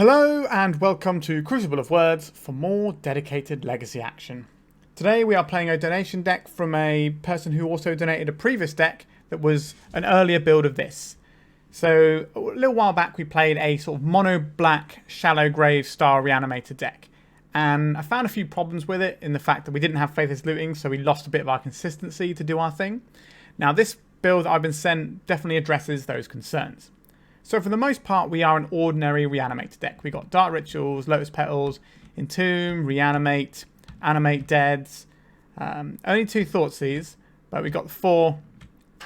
Hello and welcome to Crucible of Words for more dedicated Legacy action. Today we are playing a donation deck from a person who also donated a previous deck that was an earlier build of this. So a little while back we played a sort of mono black Shallow Grave style Reanimator deck, and I found a few problems with it in the fact that we didn't have Faithless Looting, so we lost a bit of our consistency to do our thing. Now this build that I've been sent definitely addresses those concerns. So for the most part, we are an ordinary Reanimator deck. We got Dark Rituals, Lotus Petals, Entomb, Reanimate, Animate Dead. Only 2 Thoughtseize, but we got 4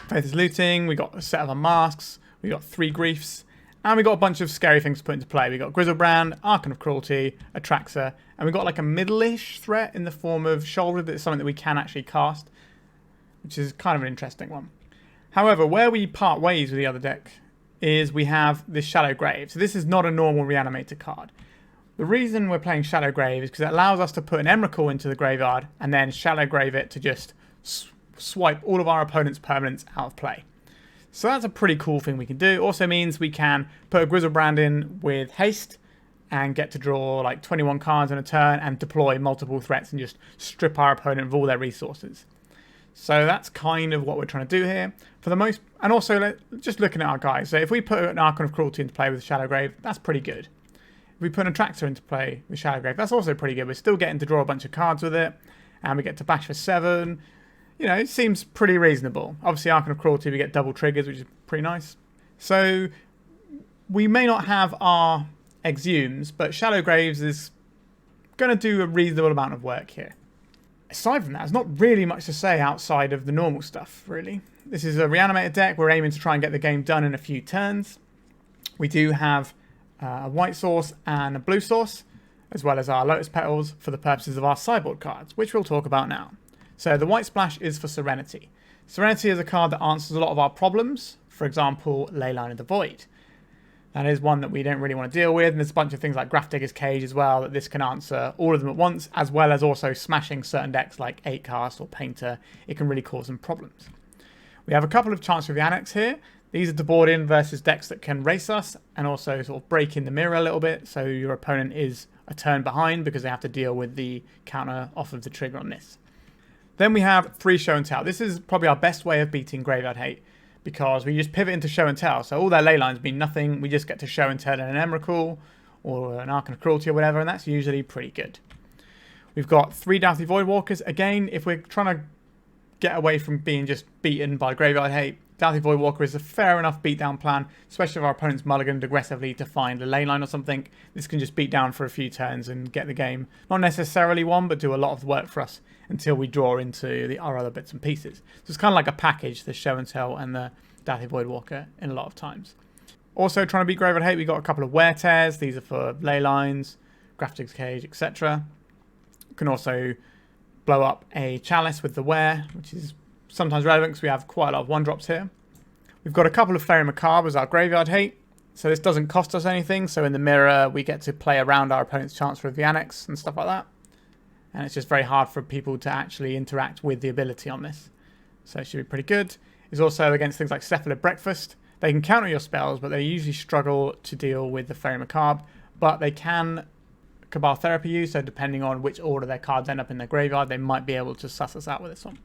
Faithless Looting, we got a set of Unmasks, we got 3 Griefs, and we got a bunch of scary things to put into play. We got Griselbrand, Archon of Cruelty, Atraxa, and we got like a middle-ish threat in the form of Sheoldred that's something that we can actually cast, which is kind of an interesting one. However, where we part ways with the other deck is we have this Shallow Grave. So this is not a normal Reanimator card. The reason we're playing Shallow Grave is because it allows us to put an Emrakul into the graveyard and then Shallow Grave it to just swipe all of our opponent's permanents out of play. So that's a pretty cool thing we can do. It also means we can put a Griselbrand in with haste and get to draw like 21 cards in a turn and deploy multiple threats and just strip our opponent of all their resources. So that's kind of what we're trying to do here. For the most, and also just looking at our guys. So if we put an Archon of Cruelty into play with Shallow Grave, that's pretty good. If we put an Atraxa into play with Shallow Grave, that's also pretty good. We're still getting to draw a bunch of cards with it, and we get to bash for 7. You know, it seems pretty reasonable. Obviously, Archon of Cruelty, we get double triggers, which is pretty nice. So we may not have our Exhumes, but Shallow Graves is going to do a reasonable amount of work here. Aside from that, there's not really much to say outside of the normal stuff, really. This is a Reanimator deck. We're aiming to try and get the game done in a few turns. We do have a white source and a blue source, as well as our Lotus Petals for the purposes of our sideboard cards, which we'll talk about now. So the white splash is for Serenity. Serenity is a card that answers a lot of our problems. For example, Leyline of the Void. That is one that we don't really want to deal with, and there's a bunch of things like Grafdigger's Cage as well that this can answer all of them at once, as well as also smashing certain decks like 8-Cast or Painter. It can really cause some problems. We have a couple of Chancellor of the Annex here. These are to board in versus decks that can race us and also sort of break in the mirror a little bit, so your opponent is a turn behind because they have to deal with the counter off of the trigger on this. Then we have 3 Show and Tell. This is probably our best way of beating Graveyard Hate, because we just pivot into Show and Tell. So all their ley lines mean nothing. We just get to Show and Tell in an Emrakul or an Archon of Cruelty or whatever, and that's usually pretty good. We've got 3 Dauthi Voidwalkers. Again, if we're trying to get away from being just beaten by Graveyard Hate, Dauthi Voidwalker is a fair enough beatdown plan, especially if our opponent's mulliganed aggressively to find a ley line or something. This can just beat down for a few turns and get the game, not necessarily won, but do a lot of work for us until we draw into our other bits and pieces. So it's kind of like a package, the Show and Tell and the Dauthi Voidwalker in a lot of times. Also trying to beat Graveyard Hate, we got a couple of Wear Tears. These are for ley lines, Grafdigger's Cage, etc. Can also blow up a Chalice with the Wear, which is sometimes relevant because we have quite a lot of 1-drops here. We've got a couple of Faerie Macabre as our Graveyard Hate. So this doesn't cost us anything. So in the mirror, we get to play around our opponent's Chancellor of the Annex and stuff like that. And it's just very hard for people to actually interact with the ability on this. So it should be pretty good. It's also against things like Cephalid Breakfast. They can counter your spells, but they usually struggle to deal with the Faerie Macabre. But they can Cabal Therapy you, so depending on which order their cards end up in their graveyard, they might be able to suss us out with this one.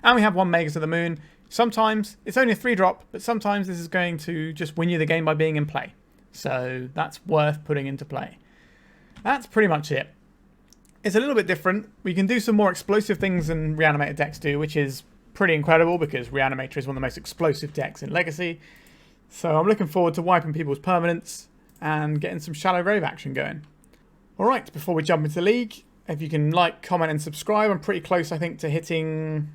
And we have 1 Magus of the Moon. Sometimes it's only a 3-drop, but sometimes this is going to just win you the game by being in play. So that's worth putting into play. That's pretty much it. It's a little bit different. We can do some more explosive things than Reanimator decks do, which is pretty incredible because Reanimator is one of the most explosive decks in Legacy. So I'm looking forward to wiping people's permanents and getting some Shallow Grave action going. Alright, before we jump into the league, if you can like, comment and subscribe. I'm pretty close, I think, to hitting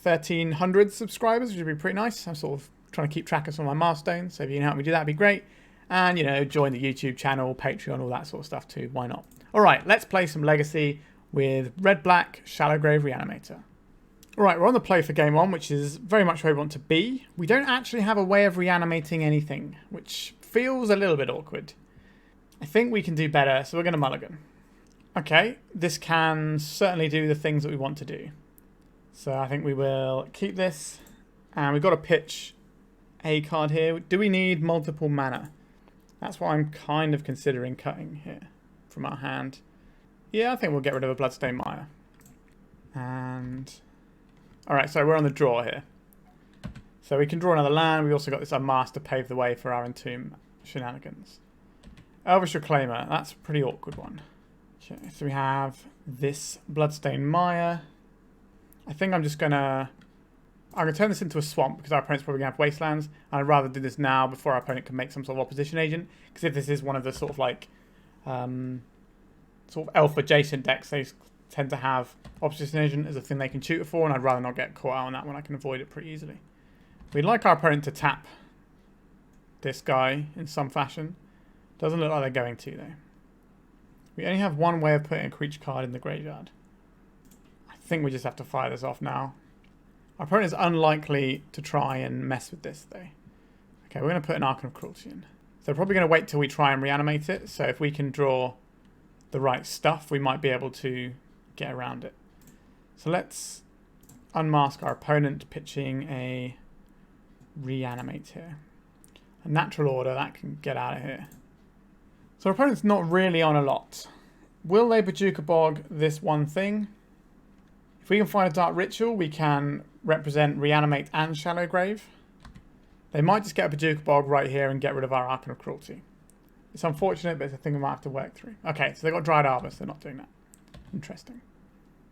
1,300 subscribers, which would be pretty nice. I'm sort of trying to keep track of some of my milestones, so if you can help me do that, it'd be great. And, you know, join the YouTube channel, Patreon, all that sort of stuff too. Why not? Alright, let's play some Legacy with Red-Black Shallow Grave Reanimator. Alright, we're on the play for game 1, which is very much where we want to be. We don't actually have a way of reanimating anything, which feels a little bit awkward. I think we can do better, so we're going to mulligan. Okay, this can certainly do the things that we want to do. So I think we will keep this. And we've got to pitch a card here. Do we need multiple mana? That's what I'm kind of considering cutting here from our hand. Yeah, I think we'll get rid of a Bloodstained Mire. And... Alright, so we're on the draw here. So we can draw another land. We also got this Unmask to pave the way for our Entomb shenanigans. Elvish Reclaimer, that's a pretty awkward one. Okay, so we have this Bloodstained Mire. I think I'm going to turn this into a swamp because our opponent's probably going to have wastelands. And I'd rather do this now before our opponent can make some sort of opposition agent. Because if this is one of the sort of like sort of elf adjacent decks, they tend to have opposition agent as a thing they can shoot it for, and I'd rather not get caught out on that one. I can avoid it pretty easily. We'd like our opponent to tap this guy in some fashion. Doesn't look like they're going to though. We only have one way of putting a creature card in the graveyard. I think we just have to fire this off now. Our opponent is unlikely to try and mess with this though. Okay, we're going to put an Archon of Cruelty in. So they're probably going to wait till we try and reanimate it. So if we can draw the right stuff, we might be able to get around it. So let's unmask our opponent, pitching a Reanimate here. A natural order, that can get out of here. So our opponent's not really on a lot. Will they Bajuka Bog this one thing? If we can find a Dark Ritual, we can represent Reanimate and Shallow Grave. They might just get a Bajuka Bog right here and get rid of our Archon of Cruelty. It's unfortunate, but it's a thing we might have to work through. Okay, so they've got Dried Arbor, so they're not doing that. Interesting.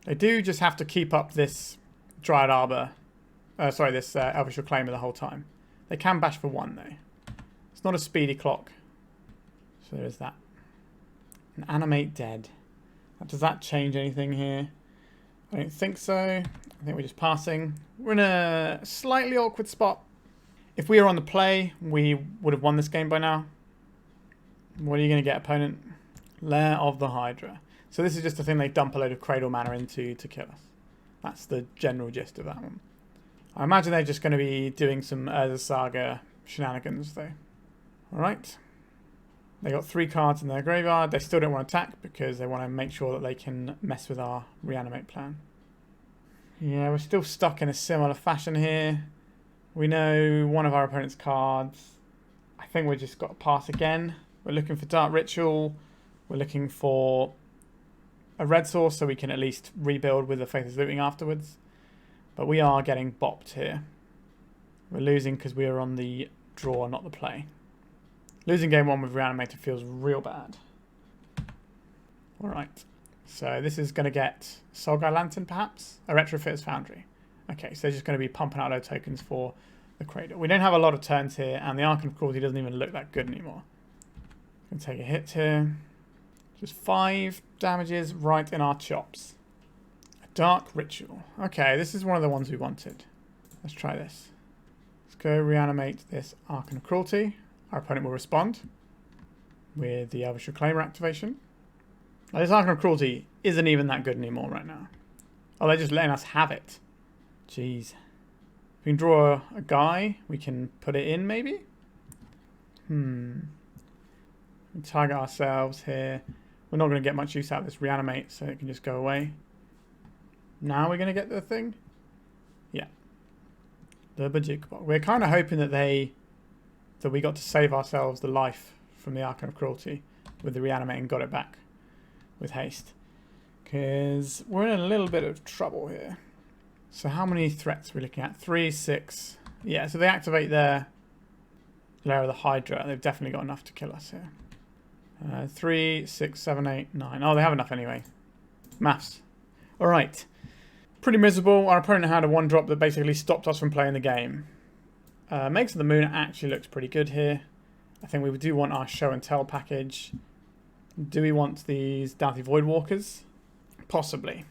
They do just have to keep up this Dried Arbor, this Elvish Reclaimer the whole time. They can bash for 1 though. It's not a speedy clock. So there's that. An Animate Dead. Does that change anything here? I don't think so. I think we're just passing. We're in a slightly awkward spot. If we were on the play, we would have won this game by now. What are you going to get, opponent? Lair of the Hydra. So this is just a thing they dump a load of Cradle Mana into to kill us. That's the general gist of that one. I imagine they're just going to be doing some Urza Saga shenanigans though. Alright. They got 3 cards in their graveyard. They still don't want to attack because they want to make sure that they can mess with our Reanimate plan. Yeah, we're still stuck in a similar fashion here. We know one of our opponent's cards. I think we've just got to pass again. We're looking for Dark Ritual. We're looking for a red source so we can at least rebuild with the Faithless Looting afterwards. But we are getting bopped here. We're losing because we are on the draw, not the play. Losing game 1 with Reanimator feels real bad. Alright. So this is going to get Solgai Lantern perhaps? A Retrofitter's Foundry. Okay, so they're just going to be pumping out load tokens for the Cradle. We don't have a lot of turns here, and the Archon of Cruelty doesn't even look that good anymore. Going to take a hit here. Just 5 damages right in our chops. A Dark Ritual. Okay, this is one of the ones we wanted. Let's try this. Let's go reanimate this Archon of Cruelty. Our opponent will respond with the Elvish Reclaimer activation. Now, this Archon of Cruelty isn't even that good anymore right now. Oh, they're just letting us have it. Jeez. If we can draw a guy, we can put it in maybe? We target ourselves here. We're not going to get much use out of this Reanimate, so it can just go away. Now we're going to get the thing? Yeah. The Bajuka Bog. We're kind of hoping that we got to save ourselves the life from the Archon of Cruelty with the Reanimate and got it back with haste. Because we're in a little bit of trouble here. So how many threats are we looking at? 3, 6. Yeah, so they activate their Lair of the Hydra. They've definitely got enough to kill us here. 3, 6, 7, 8, 9. Oh, they have enough anyway. Maths. Alright. Pretty miserable. Our opponent had a 1-drop that basically stopped us from playing the game. Makes of the Moon actually looks pretty good here. I think we do want our Show and Tell package. Do we want these Dauthi Voidwalkers? Possibly.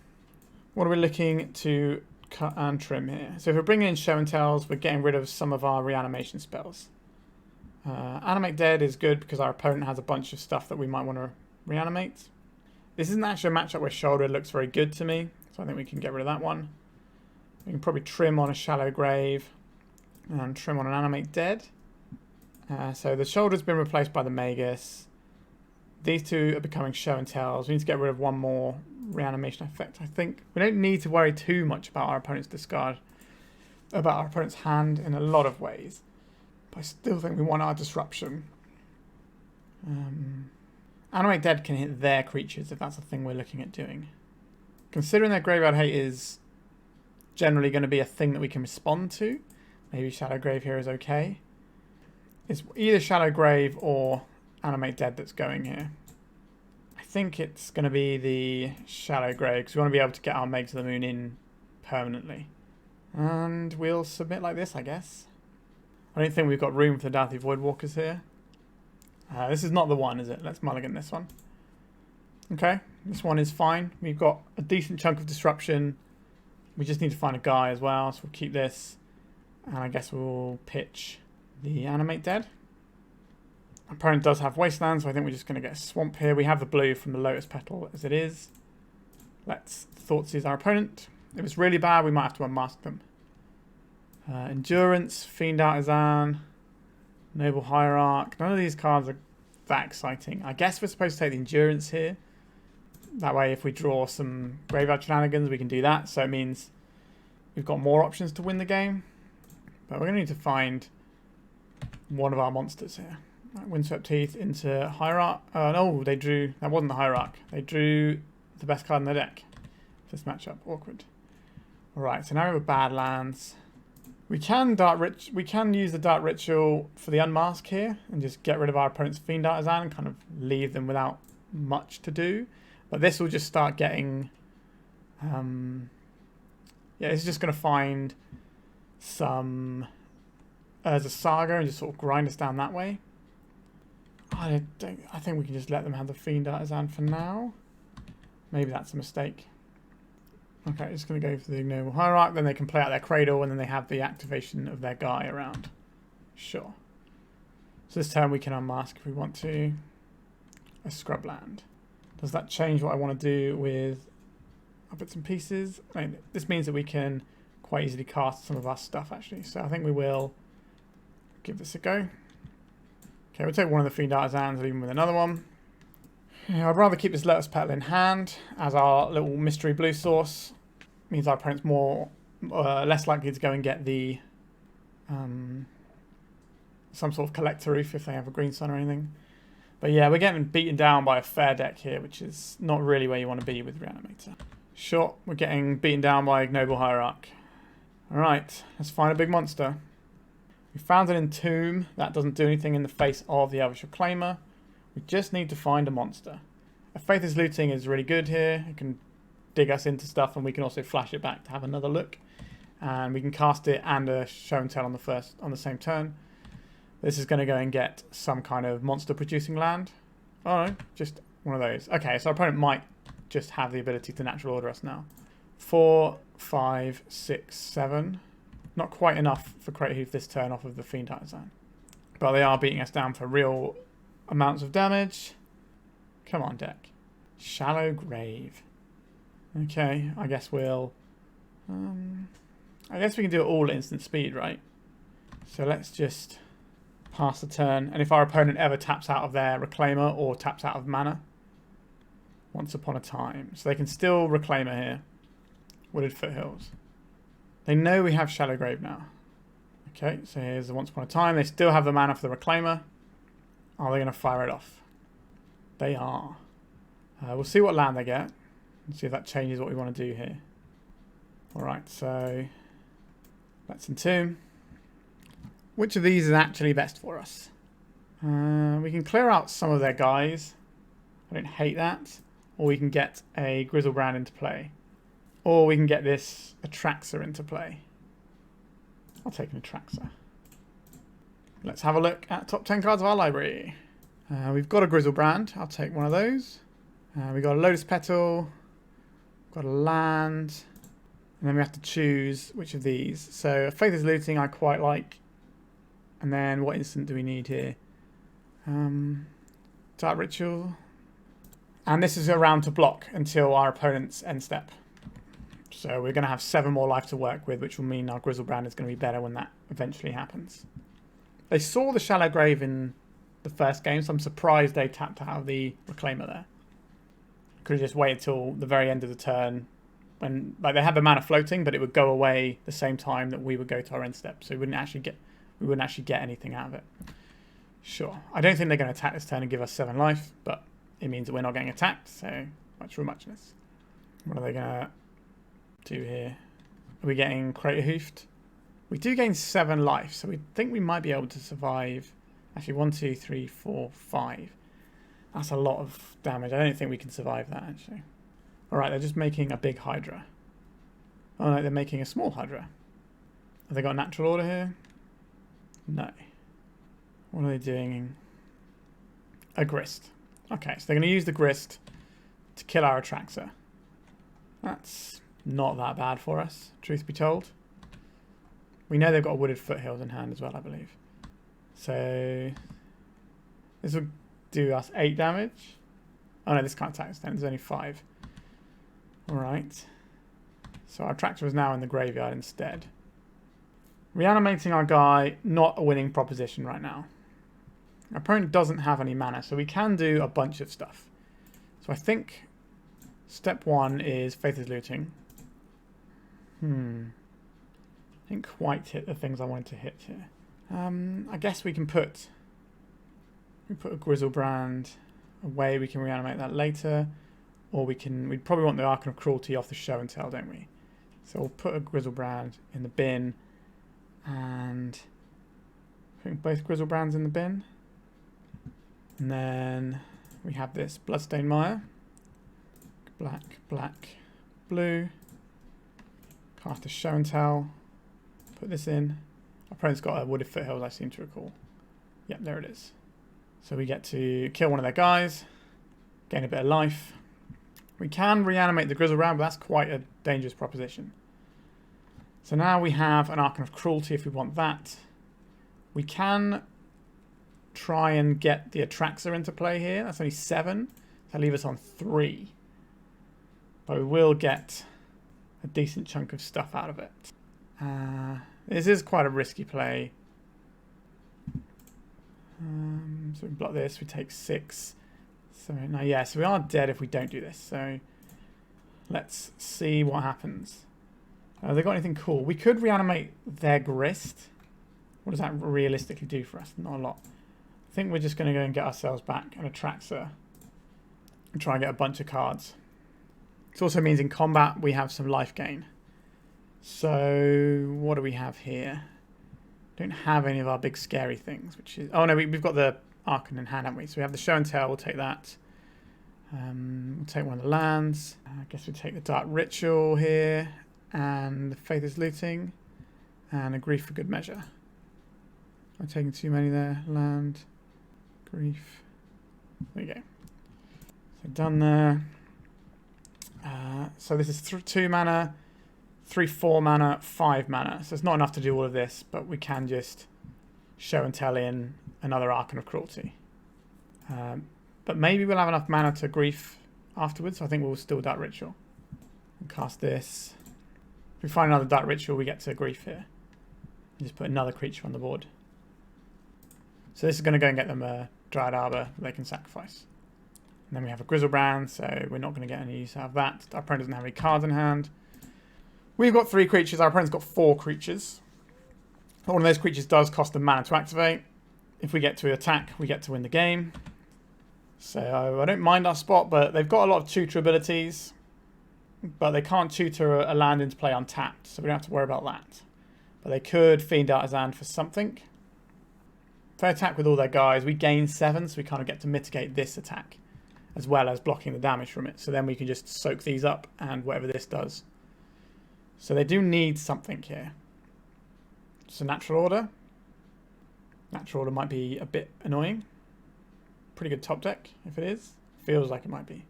What are we looking to cut and trim here? So if we're bringing in Show and Tells, we're getting rid of some of our reanimation spells. Animate Dead is good because our opponent has a bunch of stuff that we might want to reanimate. This isn't actually a matchup where Sheoldred looks very good to me, so I think we can get rid of that one. We can probably trim on a Shallow Grave and trim on an Animate Dead. So the Sheoldred's been replaced by the Magus. These two are becoming Show and Tells. We need to get rid of one more reanimation effect, I think. We don't need to worry too much about our opponent's discard, about our opponent's hand in a lot of ways. But I still think we want our disruption. Animate Dead can hit their creatures if that's the thing we're looking at doing. Considering their Graveyard Hate is generally going to be a thing that we can respond to, maybe Shadow Grave here is okay. It's either Shadow Grave or Animate Dead that's going here. I think it's going to be the Shadow Grave because we want to be able to get our Meg to the Moon in permanently. And we'll submit like this, I guess. I don't think we've got room for the Dauthi Voidwalkers here. This is not the one, is it? Let's mulligan this one. Okay, this one is fine. We've got a decent chunk of disruption. We just need to find a guy as well, so we'll keep this. And I guess we'll pitch the Animate Dead. Our opponent does have Wasteland, so I think we're just going to get a Swamp here. We have the blue from the Lotus Petal as it is. Let's Thoughtseize our opponent. If it's really bad, we might have to unmask them. Endurance, Fiend Artisan, Noble Hierarch. None of these cards are that exciting. I guess we're supposed to take the Endurance here. That way, if we draw some Graveyard Shenanigans, we can do that. So it means we've got more options to win the game. But we're going to need to find one of our monsters here. Right, Windswept Teeth into Hierarch. No, they drew... That wasn't the Hierarch. They drew the best card in the deck. This matchup. Awkward. Alright, so now we have a Badlands. We can use the Dark Ritual for the Unmask here and just get rid of our opponent's Fiend Artisan and kind of leave them without much to do. But this will just start getting... yeah, it's just going to find some... as a Saga and just sort of grind us down that way. I think we can just let them have the Fiend Artisan for now. Maybe that's a mistake. Okay, just going to go for the Noble Hierarch, then they can play out their Cradle, and then they have the activation of their guy around. Sure. So this turn we can unmask if we want to. A Scrubland. Does that change what I want to do with our bits and pieces? I mean, this means that we can quite easily cast some of our stuff, actually. So I think we will give this a go. Okay, we'll take one of the Fiend Artisans, leave them with another one. Yeah, I'd rather keep this Lotus Petal in hand as our little mystery blue source. Means our opponent's less likely to go and get the some sort of collector roof if they have a green sun or anything. But yeah, we're getting beaten down by a fair deck here, which is not really where you want to be with Reanimator. Sure, we're getting beaten down by Noble Hierarch. Alright, let's find a big monster. We found an Entomb. That doesn't do anything in the face of the Elvish Reclaimer. We just need to find a monster. A Faithless Looting is really good here. It can dig us into stuff and we can also flash it back to have another look. And we can cast it and a Show and Tell on the same turn. This is going to go and get some kind of monster producing land. Oh no, just one of those. Okay, so our opponent might just have the ability to natural order us now. 4, 5, 6, 7. Not quite enough for Crate Hoof this turn off of the Fiend Artisan. But they are beating us down for real amounts of damage. Come on, deck. Shallow Grave. Okay, I guess we'll... I guess we can do it all at instant speed, right? So let's just pass the turn. And if our opponent ever taps out of their Reclaimer or taps out of mana, once upon a time. So they can still Reclaimer here. Wooded Foothills. They know we have Shallow Grave now. Okay, so here's the once upon a time. They still have the mana for the Reclaimer. Are they going to fire it off? They are. We'll see what land they get. And see if that changes what we want to do here. Alright, so let's Entomb. Which of these is actually best for us? We can clear out some of their guys. I don't hate that. Or we can get a Griselbrand into play. Or we can get this Atraxa into play. I'll take an Atraxa. Let's have a look at top 10 cards of our library. We've got a Griselbrand. I'll take one of those. We've got a Lotus Petal. Got a land. And then we have to choose which of these. So Faithless Looting I quite like. And then what instant do we need here? Dark Ritual. And this is a round to block until our opponent's end step. So we're going to have 7 more life to work with, which will mean our Griselbrand is going to be better when that eventually happens. They saw the Shallow Grave in the first game, so I'm surprised they tapped out of the Reclaimer there. Could have just waited till the very end of the turn when, like, they had the mana floating, but it would go away the same time that we would go to our end step, so we wouldn't actually get anything out of it. Sure. I don't think they're going to attack this turn and give us 7 life, but it means that we're not getting attacked, so much for muchness. What are they going to do here? Are we getting Crater Hoofed? We do gain 7 life, so we think we might be able to survive. Actually, 1, 2, 3, 4, 5. That's a lot of damage. I don't think we can survive that, actually. Alright, they're just making a big Hydra. Oh no, they're making a small Hydra. Have they got a natural order here? No. What are they doing? A Grist. Okay, so they're going to use the Grist to kill our Atraxa. That's not that bad for us, truth be told. We know they've got a Wooded Foothills in hand as well, I believe. So this will do us 8 damage. Oh no, this can't attack us then. There's only 5. Alright. So our Atraxa is now in the graveyard instead. Reanimating our guy, not a winning proposition right now. Our opponent doesn't have any mana, so we can do a bunch of stuff. So I think step 1 is Faithless Looting. Didn't quite hit the things I wanted to hit here. I guess we put a Griselbrand away. We can reanimate that later, or we'd probably want the Archon of Cruelty off the show and tell, don't we? So we'll put a Griselbrand in the bin, and I think both Griselbrands in the bin. And then we have this Bloodstained Mire. Black, black, blue. Cast a show and tell. Put this in. Our opponent's got a Wooded Foothills, I seem to recall. Yep, there it is. So we get to kill one of their guys, gain a bit of life. We can reanimate the Griselbrand, but that's quite a dangerous proposition. So now we have an Archon of Cruelty if we want that. We can try and get the Atraxa into play here. That's only 7. That'll leave us on 3. But we will get a decent chunk of stuff out of it. This is quite a risky play. So we block this, we take 6. So now, yeah, so we are dead if we don't do this. So let's see what happens. Have they got anything cool? We could reanimate their Grist. What does that realistically do for us? Not a lot. I think we're just going to go and get ourselves back an Atraxa and try and get a bunch of cards. This also means in combat we have some life gain. So what do we have here? Don't have any of our big scary things, which is... Oh no, we've got the Archon in hand, haven't we? So we have the show and tell, we'll take that. We'll take one of the lands. I guess we'll take the Dark Ritual here, and the Faithless Looting, and a Grief for good measure. I'm taking too many there. Land, Grief. There you go. So done there. So this is 2 mana, 3, 4 mana, 5 mana. So it's not enough to do all of this, but we can just show and tell in another Archon of Cruelty. But maybe we'll have enough mana to Grief afterwards. So I think we'll still Dark Ritual. We'll cast this. If we find another Dark Ritual, we get to Grief here. And just put another creature on the board. So this is going to go and get them a Dryad Arbor that they can sacrifice. And then we have a Griselbrand, so we're not going to get any use out of that. Our opponent doesn't have any cards in hand. We've got 3 creatures. Our opponent's got 4 creatures. One of those creatures does cost them mana to activate. If we get to attack, we get to win the game. So I don't mind our spot, but they've got a lot of tutor abilities. But they can't tutor a land into play untapped, so we don't have to worry about that. But they could Fiend Artisan for something. If they attack with all their guys, we gain 7, so we kind of get to mitigate this attack, as well as blocking the damage from it. So then we can just soak these up and whatever this does. So they do need something here. So natural order. Natural order might be a bit annoying. Pretty good top deck, if it is. Feels like it might be.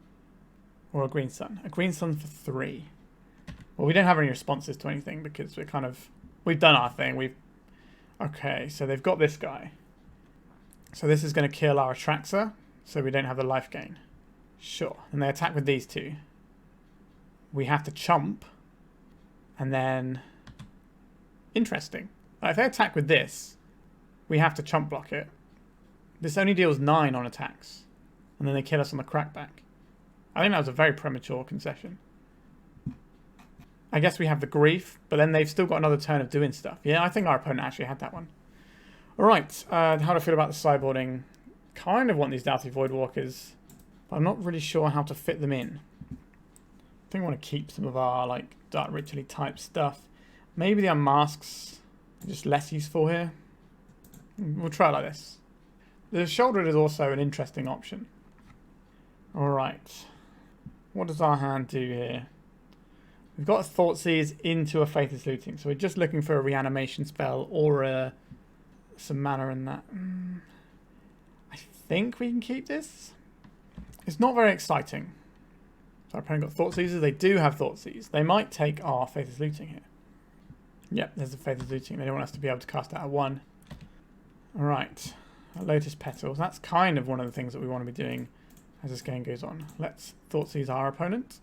Or a green sun. A green sun for 3. Well, we don't have any responses to anything because we've done our thing. Okay, so they've got this guy. So this is going to kill our Atraxa, so we don't have the life gain. Sure. And they attack with these 2. We have to chump. And then... Interesting. If they attack with this, we have to chump block it. This only deals 9 on attacks. And then they kill us on the crackback. I think that was a very premature concession. I guess we have the Grief, but then they've still got another turn of doing stuff. Yeah, I think our opponent actually had that one. Alright, how do I feel about the sideboarding? Kind of want these Dauthi Voidwalkers, but I'm not really sure how to fit them in. I think I want to keep some of our like Dark Ritually type stuff. Maybe the Unmasks are just less useful here. We'll try it like this. The Sheoldred is also an interesting option. Alright. What does our hand do here? We've got a Thoughtseize into a Faithless Looting, so we're just looking for a reanimation spell or some mana in that. I think we can keep this. It's not very exciting. So our opponent got Thoughtseizes. They do have Thoughtseize. They might take our Faithless Looting here. Yep, there's a Faithless Looting. They don't want us to be able to cast out at 1. Alright. Lotus Petal. That's kind of one of the things that we want to be doing as this game goes on. Let's Thoughtseize our opponent.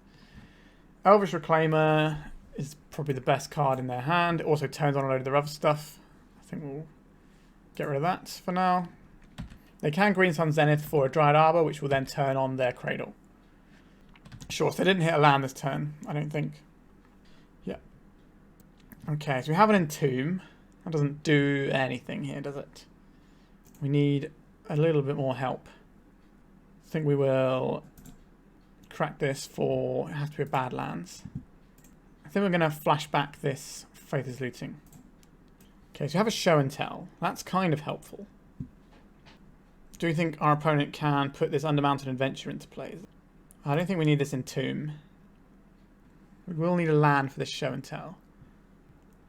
Elvish Reclaimer is probably the best card in their hand. It also turns on a load of their other stuff. I think we'll get rid of that for now. They can Green Sun Zenith for a Dryad Arbor, which will then turn on their Cradle. Sure, so they didn't hit a land this turn, I don't think. Yeah. Okay, so we have an Entomb. That doesn't do anything here, does it? We need a little bit more help. I think we will crack this for, it has to be a Badlands. I think we're going to flash back this Faithless Looting. Okay, so we have a Show and Tell. That's kind of helpful. Do we think our opponent can put this Undermountain Adventure into play? I don't think we need this Entomb. We will need a land for this Show and Tell.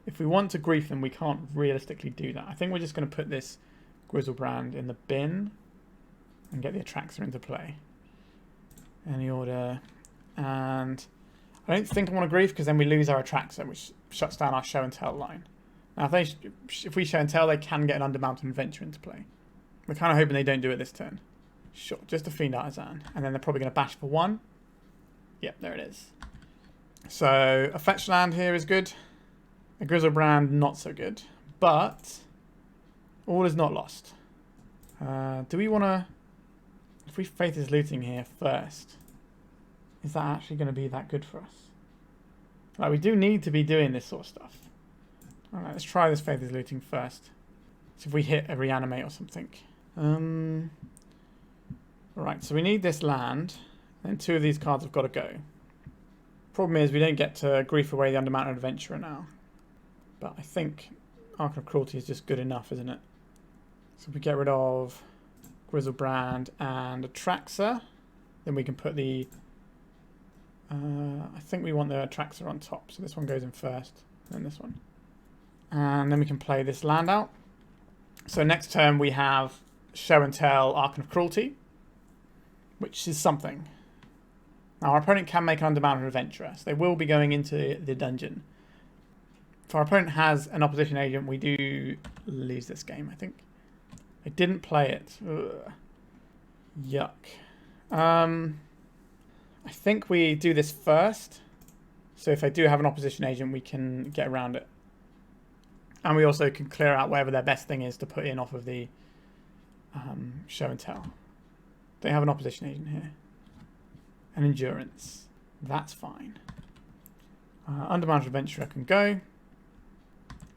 If we want to grief them, we can't realistically do that. I think we're just going to put this Griselbrand in the bin and get the Atraxa into play. Any order. And I don't think I want to grief because then we lose our Atraxa, which shuts down our Show and Tell line. Now, if we Show and Tell, they can get an Undermountain Adventure into play. We're kind of hoping they don't do it this turn. Sure, just a Fiend Artisan. And then they're probably going to bash for 1. Yep, there it is. So, a fetch land here is good. A Griselbrand, not so good. But, all is not lost. Do we want to... If we Faithless Looting here first, is that actually going to be that good for us? Like, we do need to be doing this sort of stuff. Alright, let's try this Faithless Looting first. So if we hit a Reanimate or something. Right, so we need this land. And 2 of these cards have got to go. Problem is we don't get to grief away the Undermountain Adventurer now. But I think Archon of Cruelty is just good enough, isn't it? So if we get rid of Griselbrand and Atraxa, then we can put the... I think we want the Atraxa on top. So this one goes in first, and then this one. And then we can play this land out. So next turn we have Show and Tell Archon of Cruelty, which is something. Now our opponent can make an Undermountain Adventurer, so they will be going into the dungeon. If our opponent has an opposition agent, we do lose this game, I think. I didn't play it. Ugh. Yuck. I think we do this first. So if I do have an opposition agent, we can get around it. And we also can clear out whatever their best thing is to put in off of the Show and Tell. They have an opposition agent here. An Endurance. That's fine. Undermountain Adventurer can go.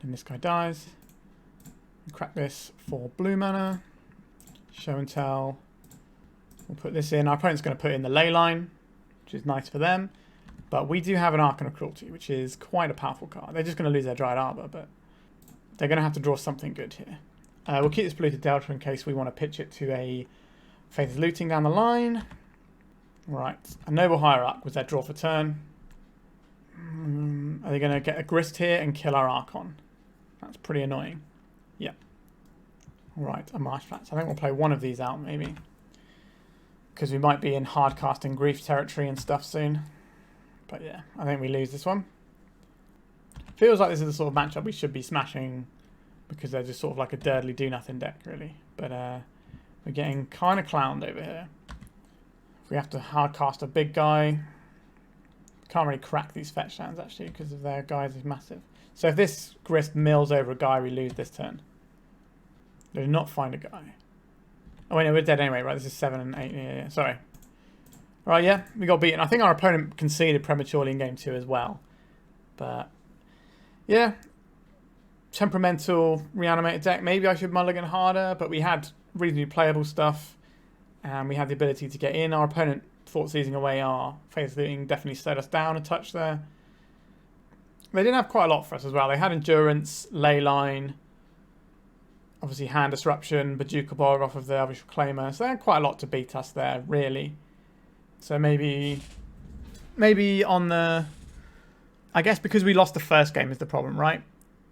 And this guy dies. Crack this for blue mana. Show and Tell. We'll put this in. Our opponent's going to put in the ley line, which is nice for them. But we do have an Archon of Cruelty, which is quite a powerful card. They're just going to lose their Dryad Arbor, but they're going to have to draw something good here. We'll keep this Polluted Delta in case we want to pitch it to a Faithless Looting down the line. Right. A Noble Hierarch was their draw for turn. Are they going to get a Grist here and kill our Archon? That's pretty annoying. Yep. Right, a Marsh Flats. I think we'll play one of these out, maybe. Because we might be in hard casting grief territory and stuff soon. But yeah, I think we lose this one. Feels like this is the sort of matchup we should be smashing. Because they're just sort of like a dirtly do-nothing deck, really. But we're getting kind of clowned over here. If we have to hard cast a big guy... Can't really crack these fetch lands, actually, because of their guys is massive. So if this Grist mills over a guy, we lose this turn. They did not find a guy. Oh, wait, no, we're dead anyway, right? This is 7 and 8. Yeah, sorry. Right, yeah, we got beaten. I think our opponent conceded prematurely in game 2 as well. But, yeah. temperamental Reanimator deck. Maybe I should mulligan harder, but we had reasonably playable stuff, and we had the ability to get in. Our opponent Thoughtseizing away our Faithless Looting definitely slowed us down a touch there. They didn't have quite a lot for us as well. They had Endurance, Leyline, obviously Hand Disruption, Bajuka Bog off of the Elvish Reclaimer. So they had quite a lot to beat us there, really. So maybe on the... I guess because we lost the first game is the problem, right?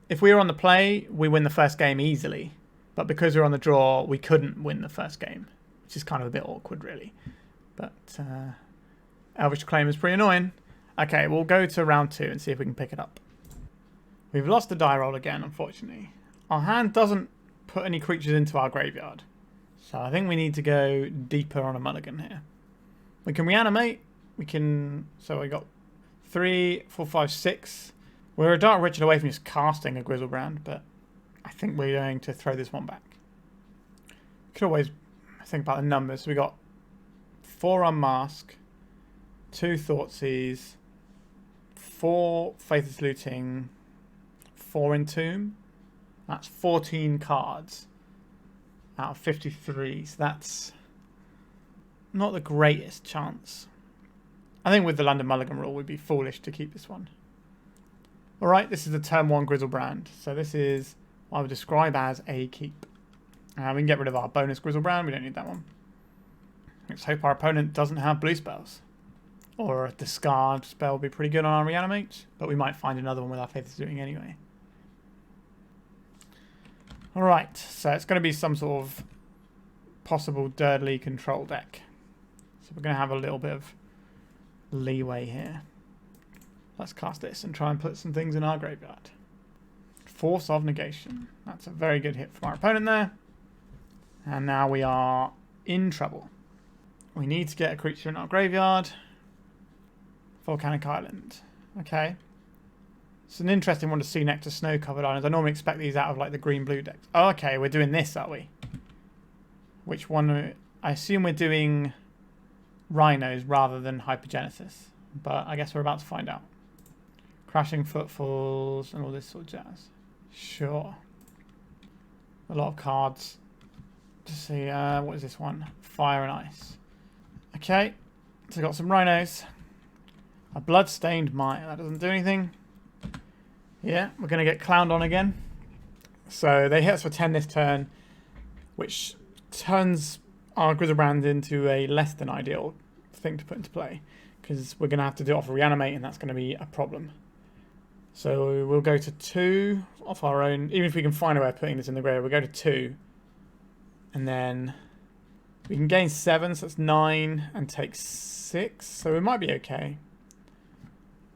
If we were on the play, we win the first game easily. But because we were on the draw, we couldn't win the first game, which is kind of a bit awkward, really. But Elvish Reclaimer is pretty annoying. Okay, we'll go to round 2 and see if we can pick it up. We've lost the die roll again, unfortunately. Our hand doesn't put any creatures into our graveyard. So I think we need to go deeper on a mulligan here. We can reanimate. We can... So we got 3, 4, 5, 6. We're a Dark Ritual away from just casting a Griselbrand, but I think we're going to throw this one back. Could always think about the numbers. So we got 4 Unmask, 2 Thoughtseize, 4 Faithless Looting, 4 Entomb. That's 14 cards out of 53. So that's not the greatest chance. I think with the London Mulligan rule, we'd be foolish to keep this one. Alright, this is the turn 1 Griselbrand. So this is what I would describe as a keep. We can get rid of our bonus Griselbrand. We don't need that one. Let's hope our opponent doesn't have blue spells. Or a discard spell would be pretty good on our Reanimate. But we might find another one with our Faithless Looting anyway. Alright, so it's going to be some sort of possible Durdley control deck. So we're going to have a little bit of leeway here. Let's cast this and try and put some things in our graveyard. Force of Negation. That's a very good hit from our opponent there. And now we are in trouble. We need to get a creature in our graveyard. Volcanic Island. Okay. It's an interesting one to see next to snow-covered islands. I normally expect these out of like the green-blue decks. Oh, okay, we're doing this, are we? Which one? I assume we're doing Rhinos rather than Hypergenesis. But I guess we're about to find out. Crashing Footfalls and all this sort of jazz. Sure. A lot of cards. To see, what is this one? Fire and Ice. Okay, so we've got some Rhinos. A Bloodstained Mire. That doesn't do anything. Yeah, we're going to get clowned on again. So they hit us for 10 this turn, which turns our Griselbrand into a less than ideal thing to put into play, because we're going to have to do it off Reanimate, and that's going to be a problem. So we'll go to 2 off our own. Even if we can find a way of putting this in the graveyard, we'll go to 2. And then we can gain 7, so that's 9, and take 6. So we might be okay.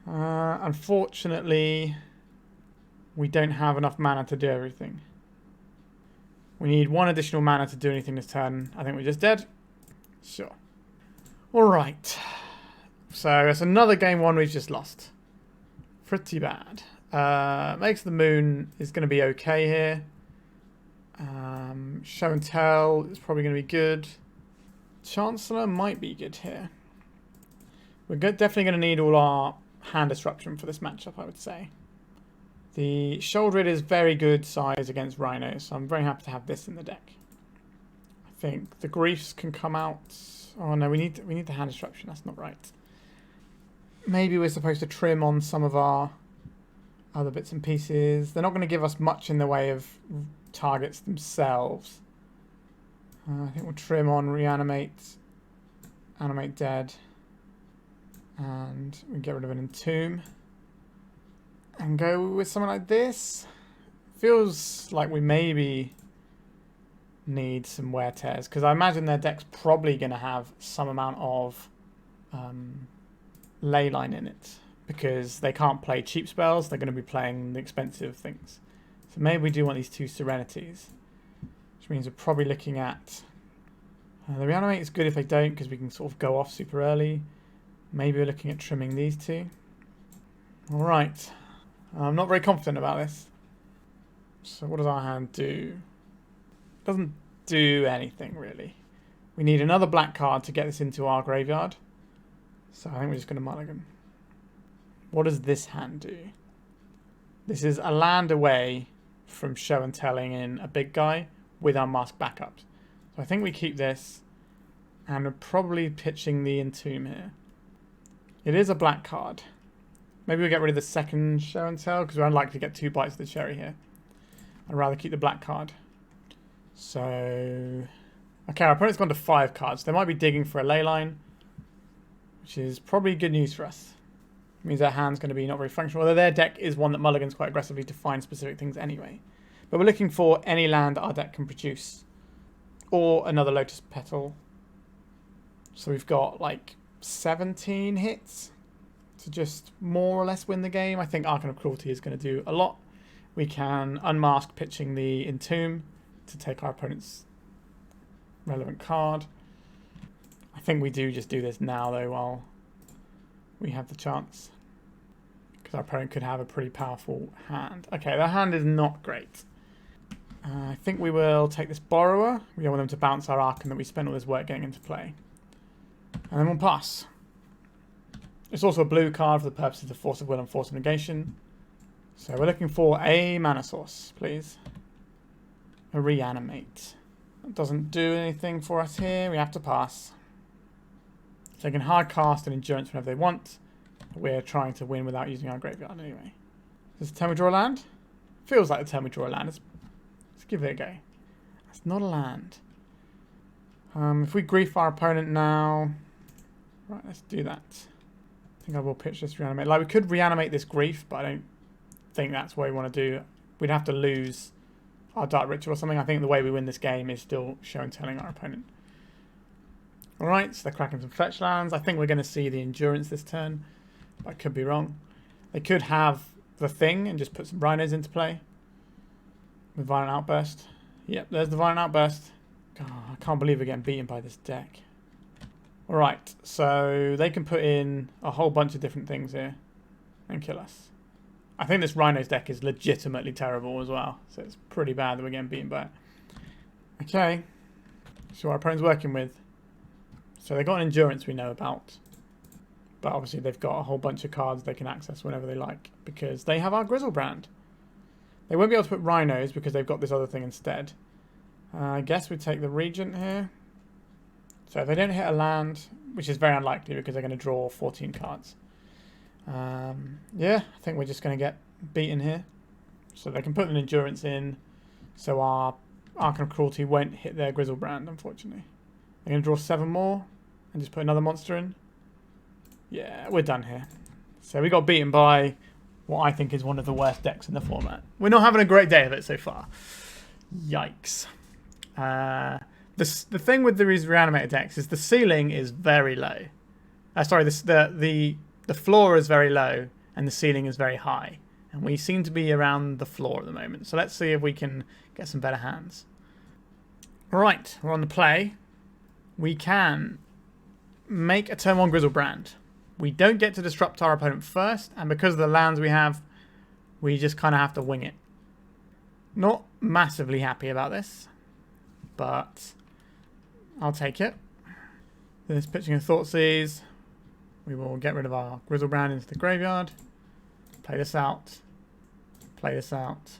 Unfortunately, we don't have enough mana to do everything. We need 1 additional mana to do anything this turn. I think we're just dead. Sure. Alright. So it's another game 1 we've just lost. Pretty bad. Makes the Moon is going to be okay here. Show and Tell is probably going to be good. Chancellor might be good here. We're definitely going to need all our hand disruption for this matchup, I would say. The Sheoldred is very good size against Rhinos, so I'm very happy to have this in the deck. I think the Griefs can come out. Oh no, we need the hand disruption. That's not right. Maybe we're supposed to trim on some of our other bits and pieces. They're not going to give us much in the way of targets themselves. I think we'll trim on Reanimate, Animate Dead, and we get rid of an Entomb. And go with something like this. Feels like we maybe need some wear tears, because I imagine their deck's probably going to have some amount of Leyline in it, because they can't play cheap spells. They're going to be playing the expensive things. So maybe we do want these 2 Serenities, which means we're probably looking at the Reanimate is good if they don't, because we can sort of go off super early. Maybe we're looking at trimming these 2. All right. I'm not very confident about this. So what does our hand do? Doesn't do anything, really. We need another black card to get this into our graveyard. So I think we're just going to mulligan. What does this hand do? This is a land away from show and telling in a big guy with Unmask backups. So I think we keep this, and we're probably pitching the Entomb here. It is a black card. Maybe we'll get rid of the second show and tell because we're unlikely to get 2 bites of the cherry here. I'd rather keep the black card. So, okay, our opponent's gone to 5 cards. They might be digging for a ley line, which is probably good news for us. It means their hand's going to be not very functional, although their deck is one that mulligans quite aggressively to find specific things anyway. But we're looking for any land that our deck can produce, or another Lotus Petal. So we've got like 17 hits to just more or less win the game. I think Archon of Cruelty is going to do a lot. We can unmask pitching the Entomb to take our opponent's relevant card. I think we do just do this now though while we have the chance, because our opponent could have a pretty powerful hand. Okay, their hand is not great. I think we will take this Borrower. We don't want them to bounce our Archon that we spent all this work getting into play. And then we'll pass. It's also a blue card for the purposes of Force of Will and Force of Negation. So we're looking for a mana source, please. A Reanimate. That doesn't do anything for us here. We have to pass. So they can hard cast and Endurance whenever they want. We're trying to win without using our graveyard anyway. Does it tell me draw a land? Feels like it tell me draw a land. Let's give it a go. That's not a land. If we grief our opponent now... Right, let's do that. I think I will pitch this Reanimate. Like, we could reanimate this grief, but I don't think that's what we want to do. We'd have to lose our Dark Ritual or something. I think the way we win this game is still show and telling our opponent. Alright, so they're cracking some fetch lands. I think we're going to see the Endurance this turn, but I could be wrong. They could have the thing and just put some Rhinos into play with Violent Outburst. Yep, there's the Violent Outburst. God, I can't believe we're getting beaten by this deck. Alright, so they can put in a whole bunch of different things here and kill us. I think this Rhinos deck is legitimately terrible as well, so it's pretty bad that we're getting beaten by it. Okay, so our opponent's working with. So they've got an Endurance we know about, but obviously they've got a whole bunch of cards they can access whenever they like, because they have our Griselbrand. They won't be able to put Rhinos because they've got this other thing instead. I guess we take the Regent here. So if they don't hit a land, which is very unlikely because they're going to draw 14 cards. Yeah, I think we're just going to get beaten here. So they can put an Endurance in, so our Archon of Cruelty won't hit their Griselbrand, unfortunately. They're going to draw 7 more and just put another monster in. Yeah, we're done here. So we got beaten by what I think is one of the worst decks in the format. We're not having a great day of it so far. Yikes. The thing with these Reanimator decks is the ceiling is very low. Sorry, the floor is very low and the ceiling is very high. And we seem to be around the floor at the moment. So let's see if we can get some better hands. Right, we're on the play. We can make a turn 1 Griselbrand. We don't get to disrupt our opponent first, and because of the lands we have, we just kind of have to wing it. Not massively happy about this, but I'll take it. This pitching a Thoughtseize. We will get rid of our Griselbrand into the graveyard. Play this out. Play this out.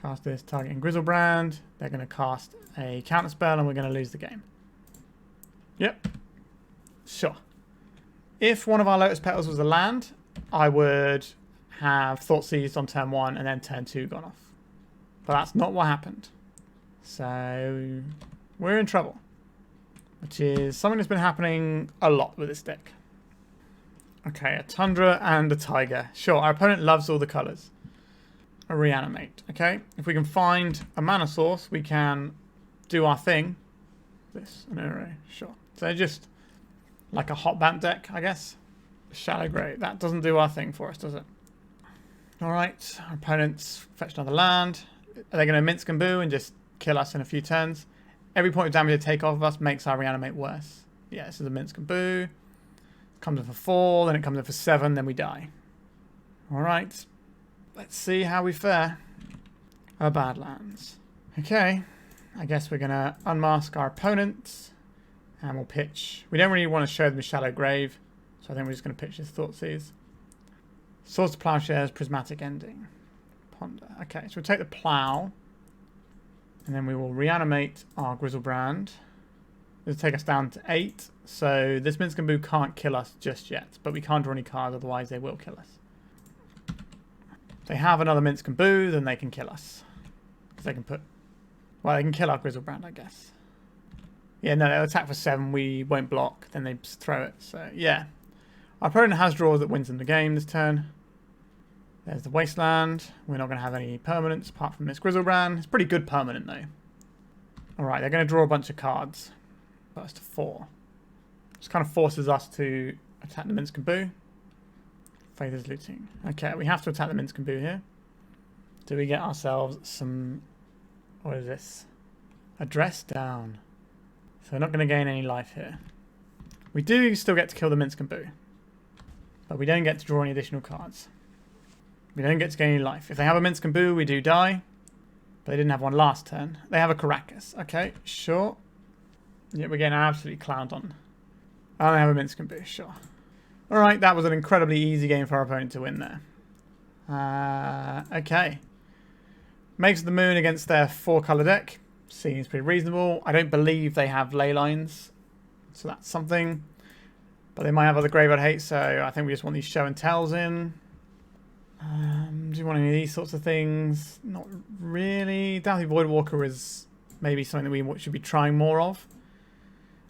Cast this, targeting Griselbrand. They're going to cast a counterspell and we're going to lose the game. Yep. Sure. If one of our Lotus Petals was a land, I would have Thoughtseize on turn 1 and then turn 2 gone off. But that's not what happened. So we're in trouble, which is something that's been happening a lot with this deck. Okay, a Tundra and a Tiger. Sure, our opponent loves all the colours. A Reanimate. Okay, if we can find a mana source, we can do our thing. This, an array, sure. So just like a hot band deck, I guess. Shallow Grey. That doesn't do our thing for us, does it? Alright, our opponents fetch another land. Are they going to Minsk and Boo and just kill us in a few turns? Every point of damage they take off of us makes our Reanimate worse. Yeah, this is a Minsk and Boo. Comes in for 4, then it comes in for 7, then we die. Alright. Let's see how we fare. Our Badlands. Okay. I guess we're going to unmask our opponents. And we'll pitch. We don't really want to show them a Shallow Grave. So I think we're just going to pitch this Thoughtseize. Swords to Plowshares, Prismatic Ending. Ponder. Okay, so we'll take the Plough. And then we will reanimate our Griselbrand. This will take us down to 8. So this Minsc and Boo can't kill us just yet. But we can't draw any cards, otherwise they will kill us. If they have another Minsc and Boo, then they can kill us. Because they can put... Well, they can kill our Griselbrand, I guess. Yeah, no, they'll attack for 7. We won't block. Then they just throw it. So, yeah. Our opponent has draws that wins them the game this turn. There's the Wasteland. We're not going to have any permanents apart from this Griselbrand. It's pretty good permanent, though. Alright, they're going to draw a bunch of cards. First to 4. This kind of forces us to attack the Minsc and Boo. Faithless Looting. Okay, we have to attack the Minsc and Boo here. Do we get ourselves some... What is this? A dress down. So we're not going to gain any life here. We do still get to kill the Minsc and Boo. But we don't get to draw any additional cards. We don't get to gain any life. If they have a Minsc and Boo, we do die. But they didn't have one last turn. They have a Caracas. Okay, sure. Yeah, we're getting absolutely clowned on. Oh, they have a Minsc and Boo, sure. Alright, that was an incredibly easy game for our opponent to win there. Okay. Makes the Moon against their 4-colour deck. Seems pretty reasonable. I don't believe they have ley lines. So that's something. But they might have other graveyard hate, so I think we just want these show and tells in. Do you want any of these sorts of things? Not really. Dauthi Voidwalker is maybe something that we should be trying more of.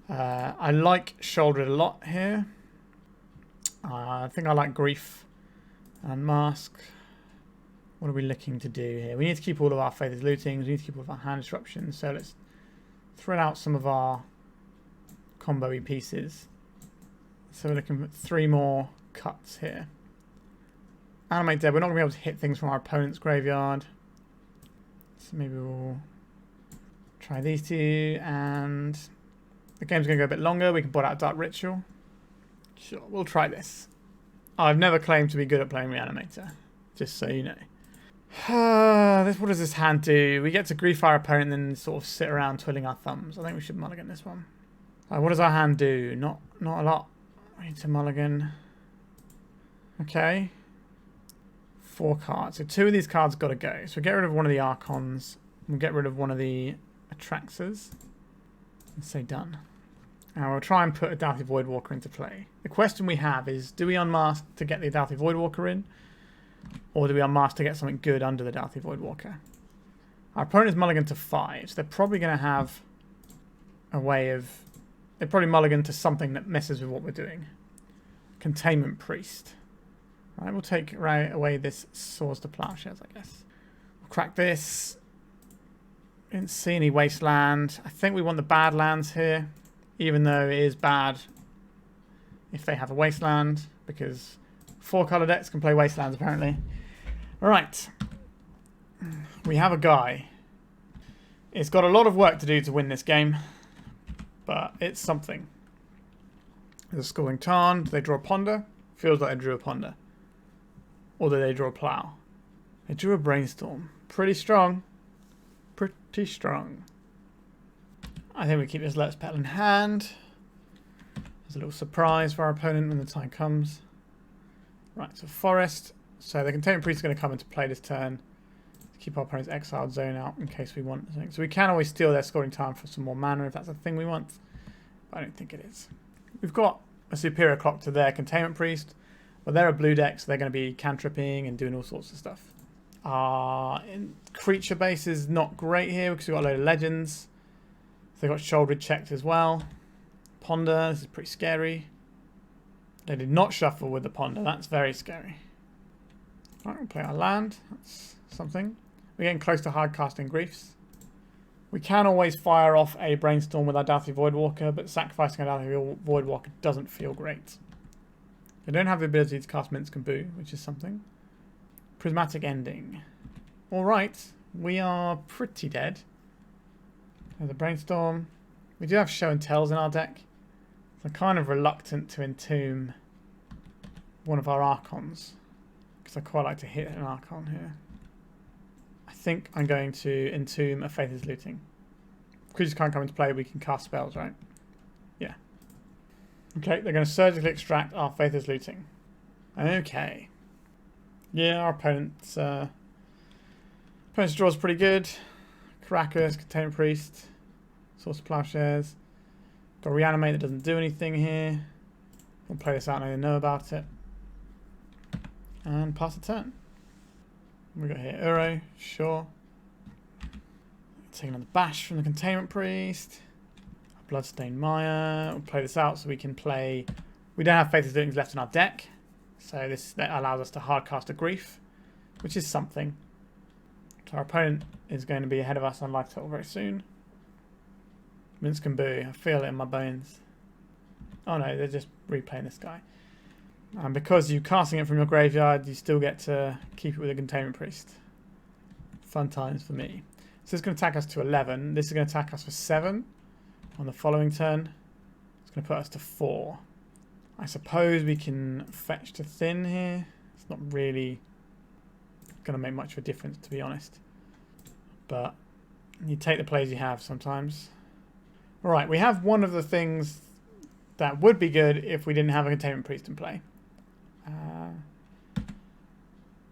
I like Sheoldred a lot here. I think I like Grief and Mask. What are we looking to do here? We need to keep all of our Faithless Lootings. We need to keep all of our hand disruptions. So let's thread out some of our combo-y pieces. So we're looking at 3 more cuts here. Animate Dead. We're not going to be able to hit things from our opponent's graveyard. So maybe we'll try these 2. And the game's going to go a bit longer. We can put out Dark Ritual. Sure, we'll try this. I've never claimed to be good at playing Reanimator. Just so you know. What does this hand do? We get to grief our opponent and then sort of sit around twiddling our thumbs. I think we should mulligan this one. What does our hand do? Not a lot. We need to mulligan. Okay. 4 cards. So 2 of these cards got to go. So we'll get rid of one of the Archons. We'll get rid of one of the Atraxas. And say done. And we'll try and put a Dauthi Voidwalker into play. The question we have is, do we unmask to get the Dauthi Voidwalker in? Or do we unmask to get something good under the Dauthi Voidwalker? Our opponent is mulligan to 5. So they're probably going to have a way of... They're probably mulligan to something that messes with what we're doing. Containment Priest. Alright, we'll take right away this Swords to Plowshares, I guess. We'll crack this. Didn't see any Wasteland. I think we want the Badlands here. Even though it is bad if they have a Wasteland. Because 4-colour decks can play Wastelands, apparently. Alright. We have a guy. It's got a lot of work to do to win this game. But it's something. There's a Scalding Tarn. Do they draw a Ponder? Feels like they drew a Ponder. Or do they draw a Plough? They drew a Brainstorm. Pretty strong. Pretty strong. I think we keep this Lotus Petal in hand. There's a little surprise for our opponent when the time comes. Right, so Forest. So the Containment Priest is going to come into play this turn. To keep our opponent's exiled zone out in case we want something. So we can always steal their Scalding Tarn for some more mana if that's a thing we want. But I don't think it is. We've got a superior clock to their Containment Priest. But they're a blue deck, so they're going to be cantripping and doing all sorts of stuff. Creature base is not great here because we've got a load of legends. So they've got Sheoldred checked as well. Ponder, this is pretty scary. They did not shuffle with the Ponder, that's very scary. Alright, we'll play our land, that's something. We're getting close to hard casting Griefs. We can always fire off a Brainstorm with our Dauthi Voidwalker, but sacrificing our Dauthi Voidwalker doesn't feel great. They don't have the ability to cast Minsc and Boo, which is something. Prismatic Ending. Alright, we are pretty dead. There's a Brainstorm. We do have Show and Tells in our deck. So I'm kind of reluctant to entomb one of our Archons. Because I quite like to hit an Archon here. I think I'm going to entomb a Faithless Looting. Creatures can't come into play, we can cast spells, right? Yeah. Okay, they're going to surgically extract our Faithless Looting. Okay. Yeah, our opponent's Opponent's draw is pretty good. Caracas, Containment Priest, Source of Plowshares. Got Reanimate that doesn't do anything here. We'll play this out and I know about it. And pass the turn. We got here Uro, sure. Taking on the bash from the Containment Priest. Bloodstained Mire. We'll play this out so we can play. We don't have Faithless Looting left in our deck, so that allows us to hardcast a Grief, which is something. So our opponent is going to be ahead of us on life total very soon. Minsk and Boo. I feel it in my bones. Oh no, they're just replaying this guy. And because you're casting it from your graveyard, you still get to keep it with a Containment Priest. Fun times for me. So it's going to attack us to 11. This is going to attack us for 7 on the following turn. It's going to put us to 4. I suppose we can fetch to thin here. It's not really going to make much of a difference, to be honest. But you take the plays you have sometimes. Alright, we have one of the things that would be good if we didn't have a Containment Priest in play.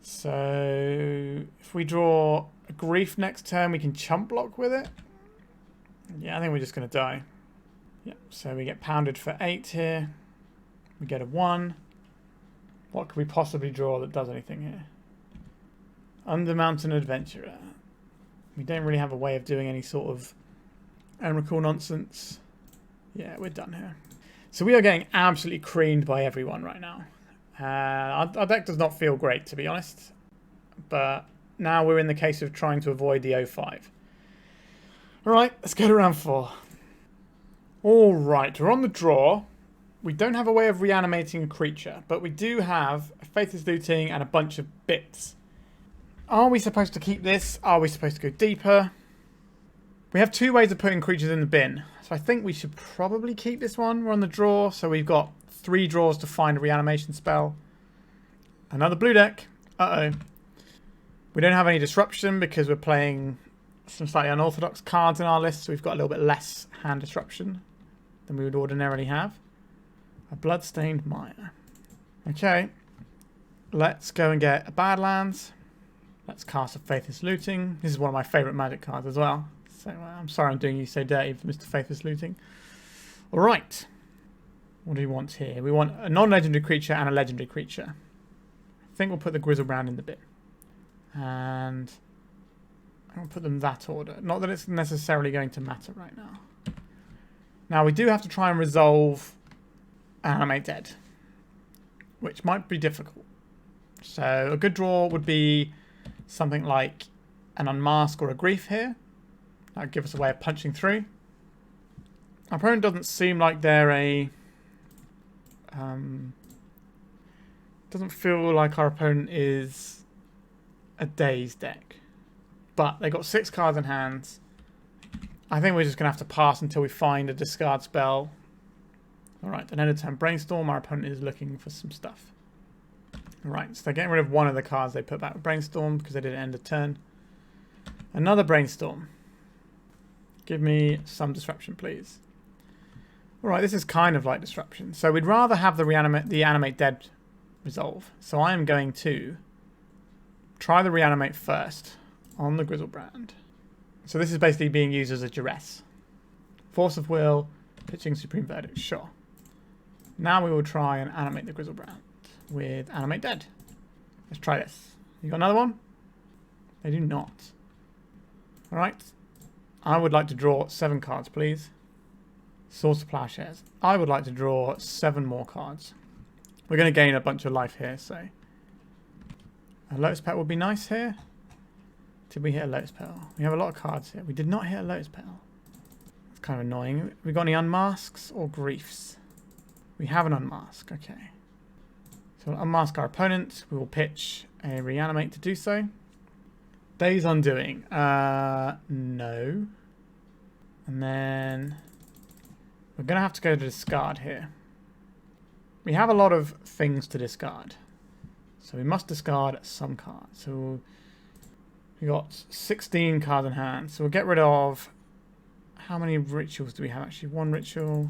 So if we draw a Grief next turn, we can chump block with it. Yeah, I think we're just going to die. Yep, so we get pounded for 8 here. We get a 1. What could we possibly draw that does anything here? Undermountain Adventurer. We don't really have a way of doing any sort of Emrakul nonsense. Yeah, we're done here. So we are getting absolutely creamed by everyone right now. Our deck does not feel great, to be honest. But now we're in the case of trying to avoid the 0-5. Alright, let's go to round 4. Alright, we're on the draw. We don't have a way of reanimating a creature, but we do have a Faithless Looting and a bunch of bits. Are we supposed to keep this? Are we supposed to go deeper? We have 2 ways of putting creatures in the bin. So I think we should probably keep this one. We're on the draw, so we've got 3 draws to find a reanimation spell. Another blue deck. Uh-oh. We don't have any disruption because we're playing some slightly unorthodox cards in our list, so we've got a little bit less hand disruption than we would ordinarily have. A Bloodstained Mire. Okay. Let's go and get a Badlands. Let's cast a Faithless Looting. This is one of my favourite Magic cards as well. So I'm sorry I'm doing you so dirty, Mr. Faithless Looting. Alright. What do we want here? We want a non-legendary creature and a legendary creature. I think we'll put the Griselbrand in the bin. And I'll put them that order. Not that it's necessarily going to matter right now. Now we do have to try and resolve Animate Dead, which might be difficult. So a good draw would be something like an Unmask or a Grief here. That would give us a way of punching through. Our opponent doesn't seem like they're a... doesn't feel like our opponent is a Daze deck. But they got 6 cards in hand. I think we're just going to have to pass until we find a discard spell. Alright, an end of turn Brainstorm. Our opponent is looking for some stuff. Alright, so they're getting rid of one of the cards they put back with Brainstorm because they did end of turn. Another Brainstorm. Give me some disruption, please. Alright, this is kind of like disruption. So we'd rather have the Animate Dead resolve. So I am going to try the Reanimate first on the Griselbrand. So this is basically being used as a duress. Force of Will, pitching Supreme Verdict, sure. Now we will try and animate the Griselbrand with Animate Dead. Let's try this. You got another one? They do not. Alright. I would like to draw 7 cards, please. Source of Plowshares. I would like to draw 7 more cards. We're going to gain a bunch of life here, so... A Lotus Petal would be nice here. Did we hit a Lotus Petal? We have a lot of cards here. We did not hit a Lotus Petal. It's kind of annoying. We got any Unmasks or Griefs? We have an Unmask, okay. So we'll unmask our opponent. We will pitch a Reanimate to do so. Days Undoing. No. And then we're going to have to go to discard here. We have a lot of things to discard. So we must discard some cards. So we got 16 cards in hand. So we'll get rid of... How many rituals do we have actually? 1 ritual,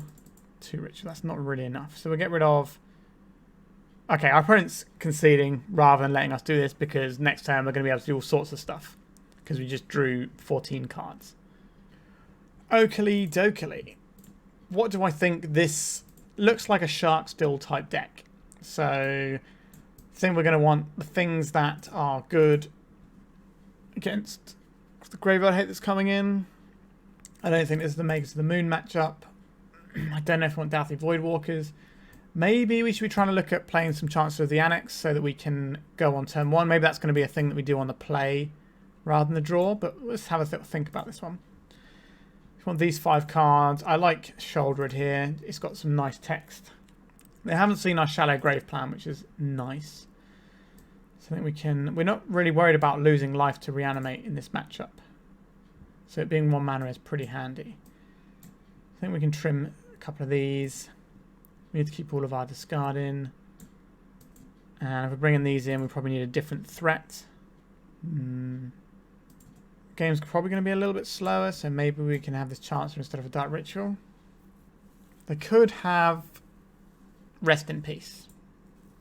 2 rituals. That's not really enough. So we'll get rid of... Okay, our opponent's conceding rather than letting us do this because next turn we're going to be able to do all sorts of stuff. because we just drew 14 cards. Oakley dokley. What do I think? This looks like a Shark Still type deck. So I think we're going to want the things that are good against the graveyard hate that's coming in. I don't think this is the Magus of the Moon matchup. I don't know if I want Dauthi Voidwalkers. Maybe we should be trying to look at playing some Chancellor of the Annex so that we can go on turn 1. Maybe that's going to be a thing that we do on the play rather than the draw, but let's have a think about this one. We want these 5 cards. I like Sheoldred here. It's got some nice text. They haven't seen our Shallow Grave plan, which is nice. So I think we can... We're not really worried about losing life to Reanimate in this matchup. So it being 1 mana is pretty handy. I think we can trim a couple of these. We need to keep all of our discard in. And if we're bringing these in, we probably need a different threat. Game's probably going to be a little bit slower, so maybe we can have this Chancellor instead of a Dark Ritual. They could have Rest in Peace.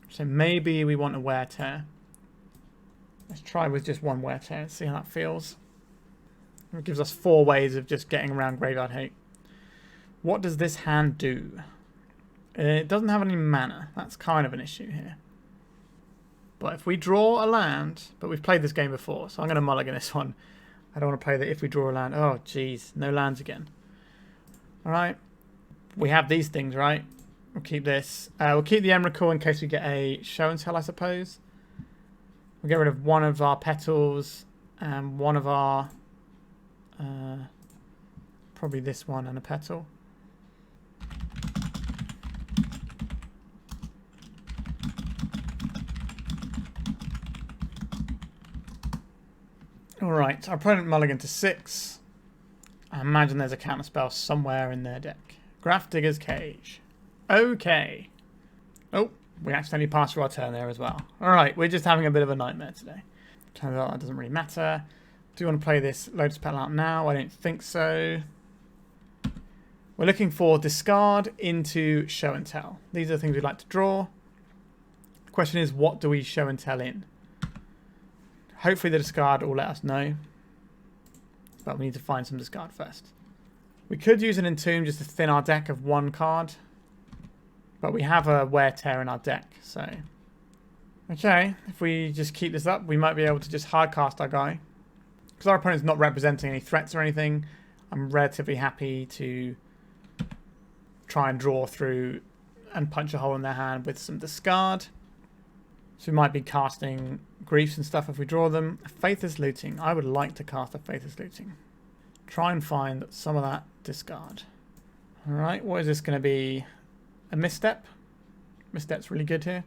So maybe we want a Wear Tear. Let's try with just 1 Wear Tear and see how that feels. It gives us 4 ways of just getting around Graveyard Hate. What does this hand do? It doesn't have any mana. That's kind of an issue here. But if we draw a land... But we've played this game before, so I'm going to mulligan this one. I don't want to play that if we draw a land. Oh, jeez. No lands again. Alright. We have these things, right? We'll keep this. We'll keep the Emrakul in case we get a Show and Tell, I suppose. We'll get rid of 1 of our petals and 1 of our... probably this one and a petal. Alright, our opponent mulligan to 6. I imagine there's a counterspell somewhere in their deck. Grafdigger's Cage. Okay. Oh, we accidentally passed through our turn there as well. Alright, we're just having a bit of a nightmare today. Turns out that doesn't really matter. Do you want to play this Lotus Petal out now? I don't think so. We're looking for discard into Show and Tell. These are the things we'd like to draw. The question is, what do we Show and Tell in? Hopefully the discard will let us know. But we need to find some discard first. We could use an Entomb just to thin our deck of 1 card. But we have a Wear Tear in our deck, so... Okay, if we just keep this up, we might be able to just hardcast our guy. Because our opponent's not representing any threats or anything, I'm relatively happy to try and draw through and punch a hole in their hand with some discard. So we might be casting Griefs and stuff if we draw them. Faithless Looting. I would like to cast a Faithless Looting. Try and find some of that discard. Alright, what is this going to be? A Misstep? Misstep's really good here.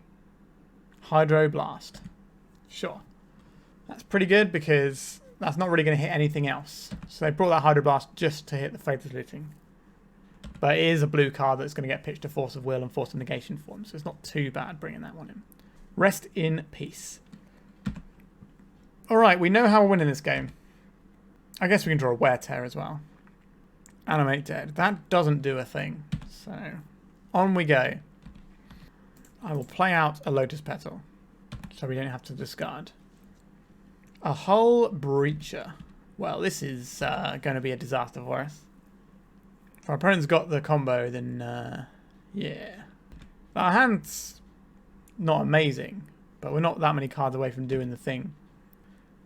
Hydroblast. Sure. That's pretty good because that's not really going to hit anything else. So they brought that Hydroblast just to hit the Faithless Looting. But it is a blue card that's going to get pitched to Force of Will and Force of Negation form, so it's not too bad bringing that one in. Rest in peace. Alright, we know how we're winning this game. I guess we can draw a Wear Tear as well. Animate Dead. That doesn't do a thing. So, on we go. I will play out a Lotus Petal, so we don't have to discard. A Hull Breacher. Well, this is going to be a disaster for us. If our opponent's got the combo, then yeah. Our hand's not amazing, but we're not that many cards away from doing the thing.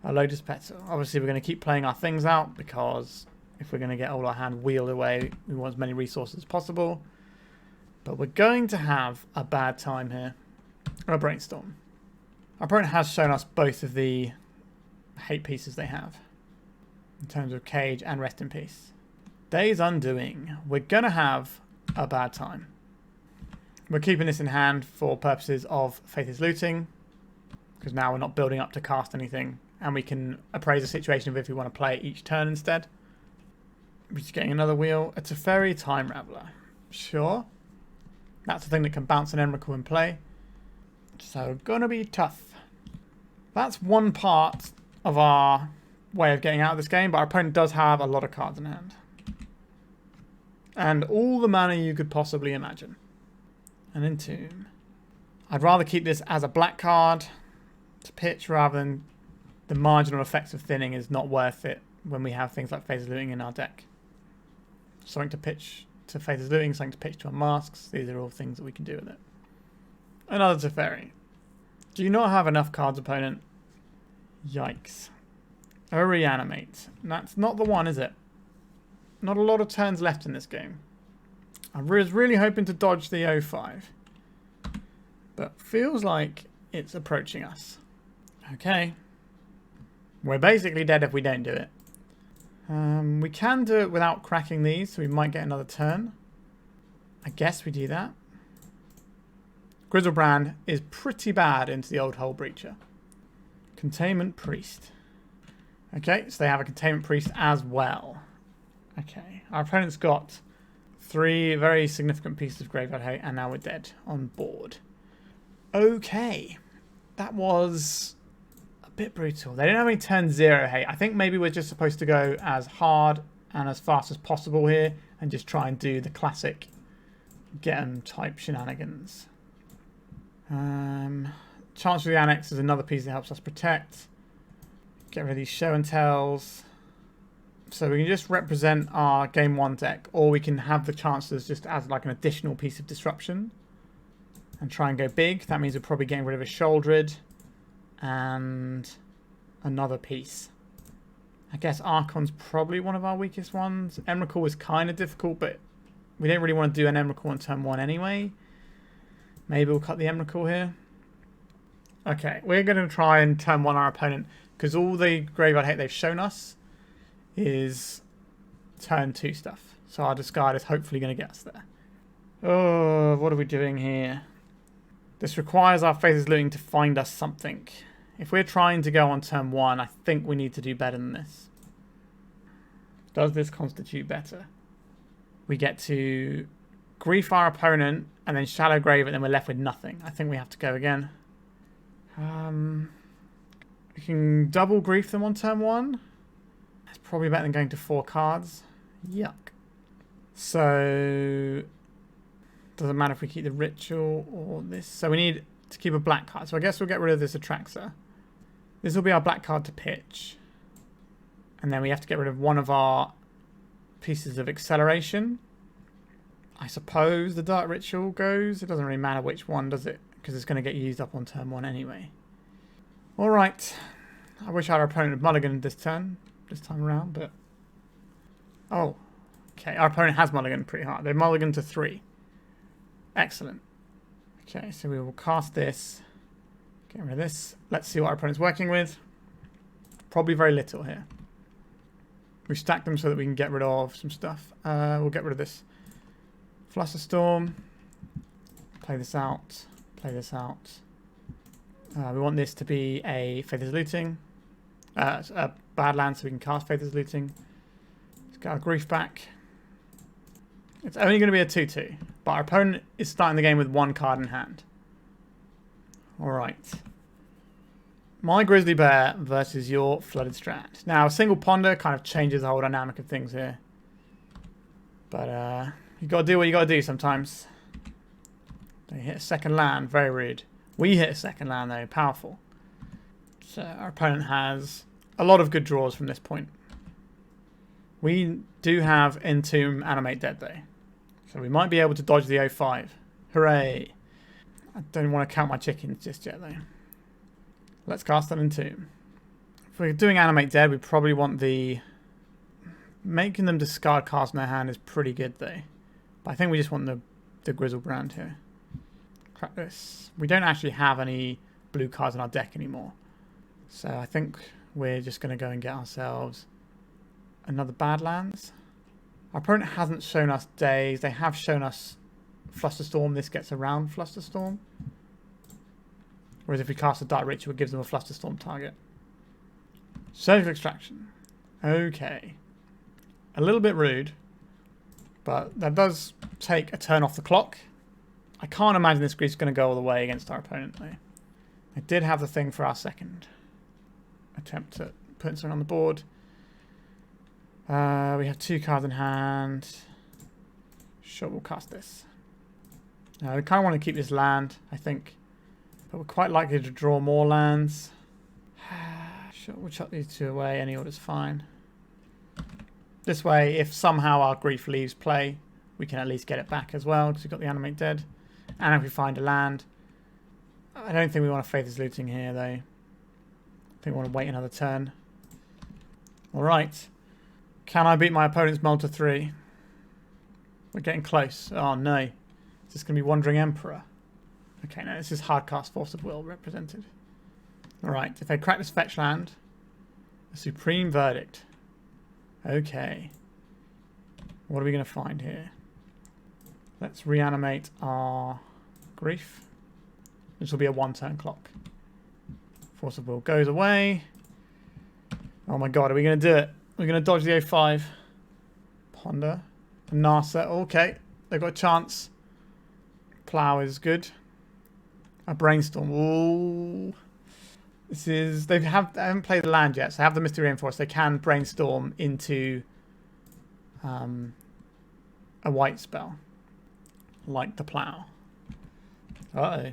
A Lotus Petal. Obviously, we're going to keep playing our things out because if we're going to get all our hand wheeled away, we want as many resources as possible. But we're going to have a bad time here. Or a Brainstorm. Our opponent has shown us both of the hate pieces they have in terms of Cage and Rest in Peace. Day's Undoing. We're going to have a bad time. We're keeping this in hand for purposes of Faithless Looting, because now we're not building up to cast anything, and we can appraise the situation of if we want to play each turn instead. We're just getting another wheel. A Teferi Time Raveler. Sure. That's the thing that can bounce an Emrakul in play. So, gonna be tough. That's one part of our way of getting out of this game, but our opponent does have a lot of cards in hand. And all the mana you could possibly imagine. An Entomb. I'd rather keep this as a black card to pitch rather than the marginal effects of thinning is not worth it when we have things like Faithless Looting in our deck. Something to pitch to Faithless Looting, something to pitch to Unmasks. These are all things that we can do with it. Another Teferi. Do you not have enough cards, opponent? Yikes. A Reanimate. That's not the one, is it? Not a lot of turns left in this game. I was really hoping to dodge the 0-5. But feels like it's approaching us. Okay. We're basically dead if we don't do it. We can do it without cracking these, so we might get another turn. I guess we do that. Griselbrand is pretty bad into the old Hull Breacher. Containment Priest. Okay, so they have a Containment Priest as well. Okay, our opponent's got 3 very significant pieces of graveyard hate, and now we're dead on board. Okay, that was a bit brutal. They didn't have any turn 0 hate. I think maybe we're just supposed to go as hard and as fast as possible here and just try and do the classic get 'em type shenanigans. Chancellor of the Annex is another piece that helps us protect. Get rid of these show and tells. So we can just represent our game 1 deck, or we can have the Chancellors just as like an additional piece of disruption and try and go big. That means we're probably getting rid of a Sheoldred and another piece. I guess Archon's probably one of our weakest ones. Emrakul is kind of difficult, but we don't really want to do an Emrakul on turn 1 anyway. Maybe we'll cut the Emrakul here. Okay, we're going to try and turn 1 our opponent, because all the graveyard hate they've shown us is turn 2 stuff. So our discard is hopefully going to get us there. Oh, what are we doing here? This requires our Faithless Looting to find us something. If we're trying to go on turn 1, I think we need to do better than this. Does this constitute better? We get to grief our opponent and then shallow grave it, and then we're left with nothing. I think we have to go again. We can double grief them on turn 1. That's probably better than going to 4 cards. Yuck. So doesn't matter if we keep the ritual or this. So we need to keep a black card. So I guess we'll get rid of this Atraxa. This will be our black card to pitch. And then we have to get rid of one of our pieces of acceleration. I suppose the Dark Ritual goes. It doesn't really matter which one, does it? Because it's going to get used up on turn 1 anyway. Alright. I wish our opponent had mulliganed this time around, but... Oh. Okay, our opponent has mulliganed pretty hard. They've mulliganed to 3. Excellent. Okay, so we will cast this. Get rid of this. Let's see what our opponent's working with. Probably very little here. We stack them so that we can get rid of some stuff. We'll get rid of this Flusterstorm. Play this out. Play this out. We want this to be a Faithless Looting. A Badlands, so we can cast Faithless Looting. Let's get our grief back. It's only going to be a 2-2. But our opponent is starting the game with 1 card in hand. Alright. My Grizzly Bear versus your Flooded Strand. Now, a single ponder kind of changes the whole dynamic of things here. But you got to do what you got to do sometimes. They hit a second land. Very rude. We hit a second land, though. Powerful. So our opponent has a lot of good draws from this point. We do have Entomb, Animate Dead, though. So we might be able to dodge the 0-5. Hooray. I don't want to count my chickens just yet, though. Let's cast an Entomb. If we're doing Animate Dead, we probably want the... Making them discard cards in their hand is pretty good, though. But I think we just want the Griselbrand here. Crack this. We don't actually have any blue cards in our deck anymore. So I think we're just going to go and get ourselves another Badlands. Our opponent hasn't shown us Daze. They have shown us Flusterstorm. This gets around Flusterstorm. Whereas if we cast a Dark Ritual, it gives them a Flusterstorm target. Surgical Extraction. Okay. A little bit rude. But that does take a turn off the clock. I can't imagine this grief's going to go all the way against our opponent, though. I did have the thing for our second attempt at putting something on the board. We have 2 cards in hand. Sure, we'll cast this. We kind of want to keep this land, I think. But we're quite likely to draw more lands. Sure, we'll chuck these two away. Any order's fine. This way, if somehow our grief leaves play, we can at least get it back as well, because we've got the Animate Dead. And if we find a land, I don't think we want to Faithless Looting here, though. I think we want to wait another turn. Alright. Can I beat my opponent's Mull to 3? We're getting close. Oh, no. Is this going to be Wandering Emperor? Okay, no, this is Hardcast Force of Will represented. Alright, if they crack this fetch land, a Supreme Verdict. Okay. What are we going to find here? Let's reanimate our grief. This will be a 1-turn clock. Force of Will goes away. Oh my god, are we going to do it? We're going to dodge the 05. Ponder. Nasa. Okay, they've got a chance. Plow is good. A Brainstorm. Ooh. This is... They haven't played the land yet, so they have the Misty Reinforce. They can Brainstorm into a white spell. Like the Plow. Uh-oh.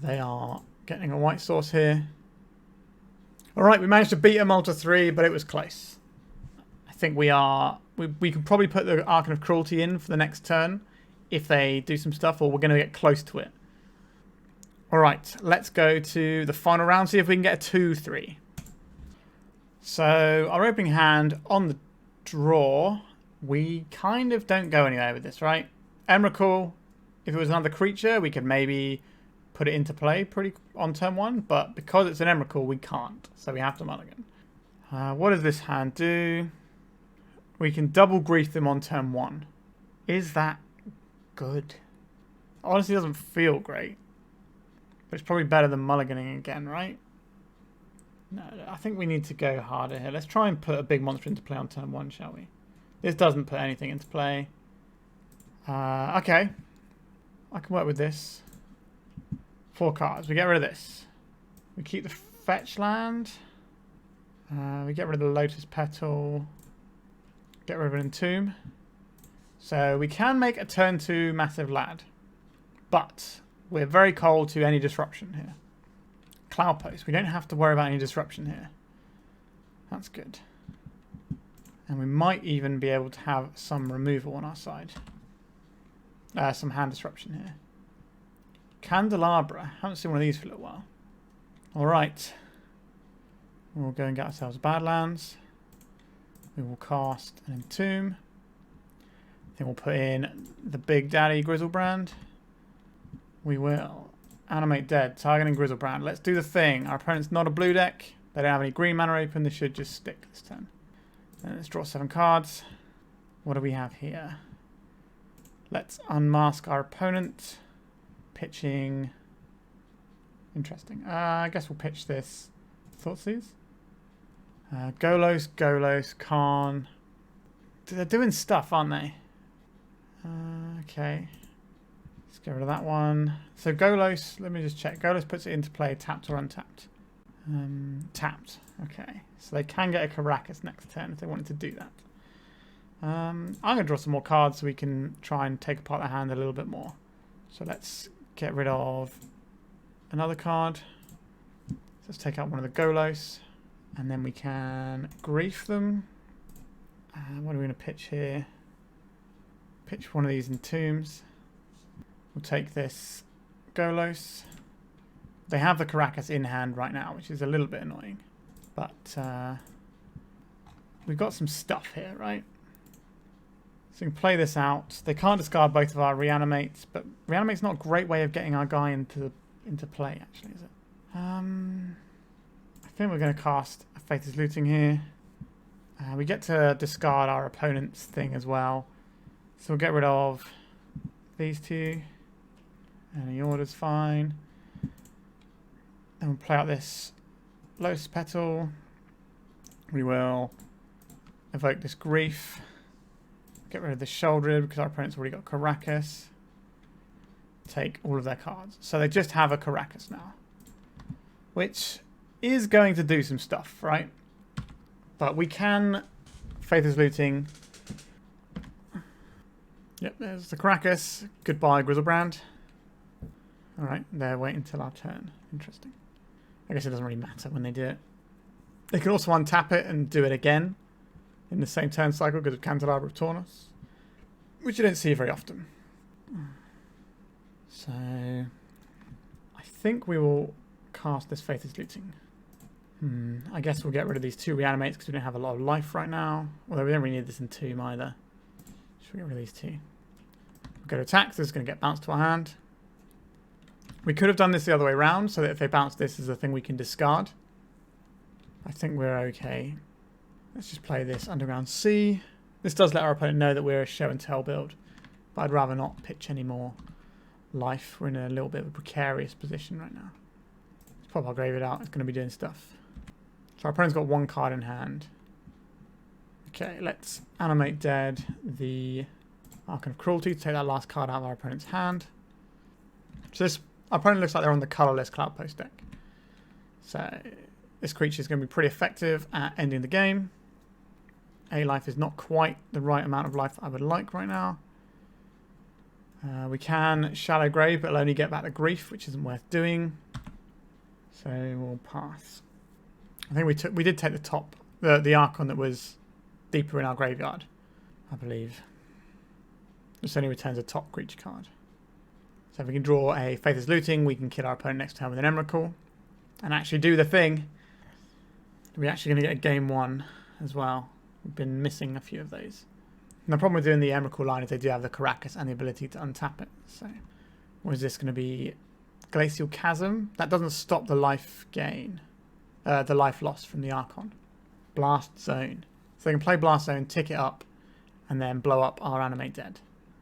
They are getting a white source here. Alright, we managed to beat them all to 3, but it was close. I think we are... We could probably put the Archon of Cruelty in for the next turn if they do some stuff, or we're going to get close to it. Alright, let's go to the final round, see if we can get a 2-3. So, our opening hand on the draw, we kind of don't go anywhere with this, right? Emrakul, if it was another creature, we could maybe put it into play pretty on turn 1, but because it's an Emrakul, we can't, so we have to mulligan. What does this hand do? We can double grief them on turn 1. Is that good? Honestly, doesn't feel great. But it's probably better than mulliganing again, right? No, I think we need to go harder here. Let's try and put a big monster into play on turn 1, shall we? This doesn't put anything into play. Okay. I can work with this. 4 cards. We get rid of this. We keep the fetch land. We get rid of the Lotus Petal. Get rid of an Entomb. So we can make a turn 2 massive lad. But we're very cold to any disruption here. Cloud Post. We don't have to worry about any disruption here. That's good. And we might even be able to have some removal on our side. Some hand disruption here. Candelabra. Haven't seen one of these for a little while. Alright. We'll go and get ourselves Badlands. We will cast an Entomb. Then we'll put in the Big Daddy Griselbrand. We will Animate Dead, targeting Griselbrand. Let's do the thing. Our opponent's not a blue deck. They don't have any green mana open. They should just stick this turn. Then let's draw 7 cards. What do we have here? Let's unmask our opponent. Pitching. Interesting. I guess we'll pitch this. Thoughtseize. Golos, Khan. They're doing stuff, aren't they? Okay. Let's get rid of that one. So Golos, let me just check. Golos puts it into play, tapped or untapped. Tapped. Okay. So they can get a Caracas next turn if they wanted to do that. I'm going to draw some more cards so we can try and take apart the hand a little bit more. So let's get rid of another card. So let's take out one of the Golos. And then we can grief them. What are we going to pitch here? Pitch one of these Entombs. We'll take this Golos. They have the Caracas in hand right now, which is a little bit annoying. But we've got some stuff here, right? So we can play this out. They can't discard both of our Reanimates, but Reanimate's not a great way of getting our guy into play, actually, is it? I think we're going to cast a Faithless Looting here. We get to discard our opponent's thing as well. So we'll get rid of these two. Any order's fine. And we'll play out this Lotus Petal. We will evoke this Grief. Get rid of the Sheoldred because our opponent's already got Caracas. Take all of their cards. So they just have a Caracas now. Which is going to do some stuff, right? But we can Faithless Looting. Yep, there's the Caracas. Goodbye, Griselbrand. Alright, they're waiting until our turn. Interesting. I guess it doesn't really matter when they do it. They can also untap it and do it again in the same turn cycle because of Candelabra of Taurus, which you don't see very often. So I think we will cast this Faithless Looting. I guess we'll get rid of these 2 Reanimates because we don't have a lot of life right now. Although we don't really need this Entomb either. Should we get rid of these 2? We'll go to attack, so this is going to get bounced to our hand. We could have done this the other way around, so that if they bounce this as a thing we can discard. I think we're okay. Let's just play this Underground Sea. This does let our opponent know that we're a show and tell build, but I'd rather not pitch any more life. We're in a little bit of a precarious position right now. Let's pop our graveyard out. It's going to be doing stuff. So our opponent's got 1 card in hand. Okay, let's Animate Dead the Archon of Cruelty to take that last card out of our opponent's hand. So this, our opponent looks like they're on the colourless Cloudpost deck. So this creature is going to be pretty effective at ending the game. A life is not quite the right amount of life I would like right now. We can Shallow Grave, but it'll only get back the Grief, which isn't worth doing. So we'll pass. I think we did take the top, the Archon that was deeper in our graveyard, I believe. This only returns a top creature card. So if we can draw a Faithless Looting, we can kill our opponent next turn with an Emrakul and actually do the thing. We're actually going to get a game 1 as well. We've been missing a few of those. And the problem with doing the Emrakul line is they do have the Caracas and the ability to untap it. So what is this going to be? Glacial Chasm? That doesn't stop the life gain. The life loss from the Archon. Blast Zone. So they can play Blast Zone, tick it up, and then blow up our Animate Dead.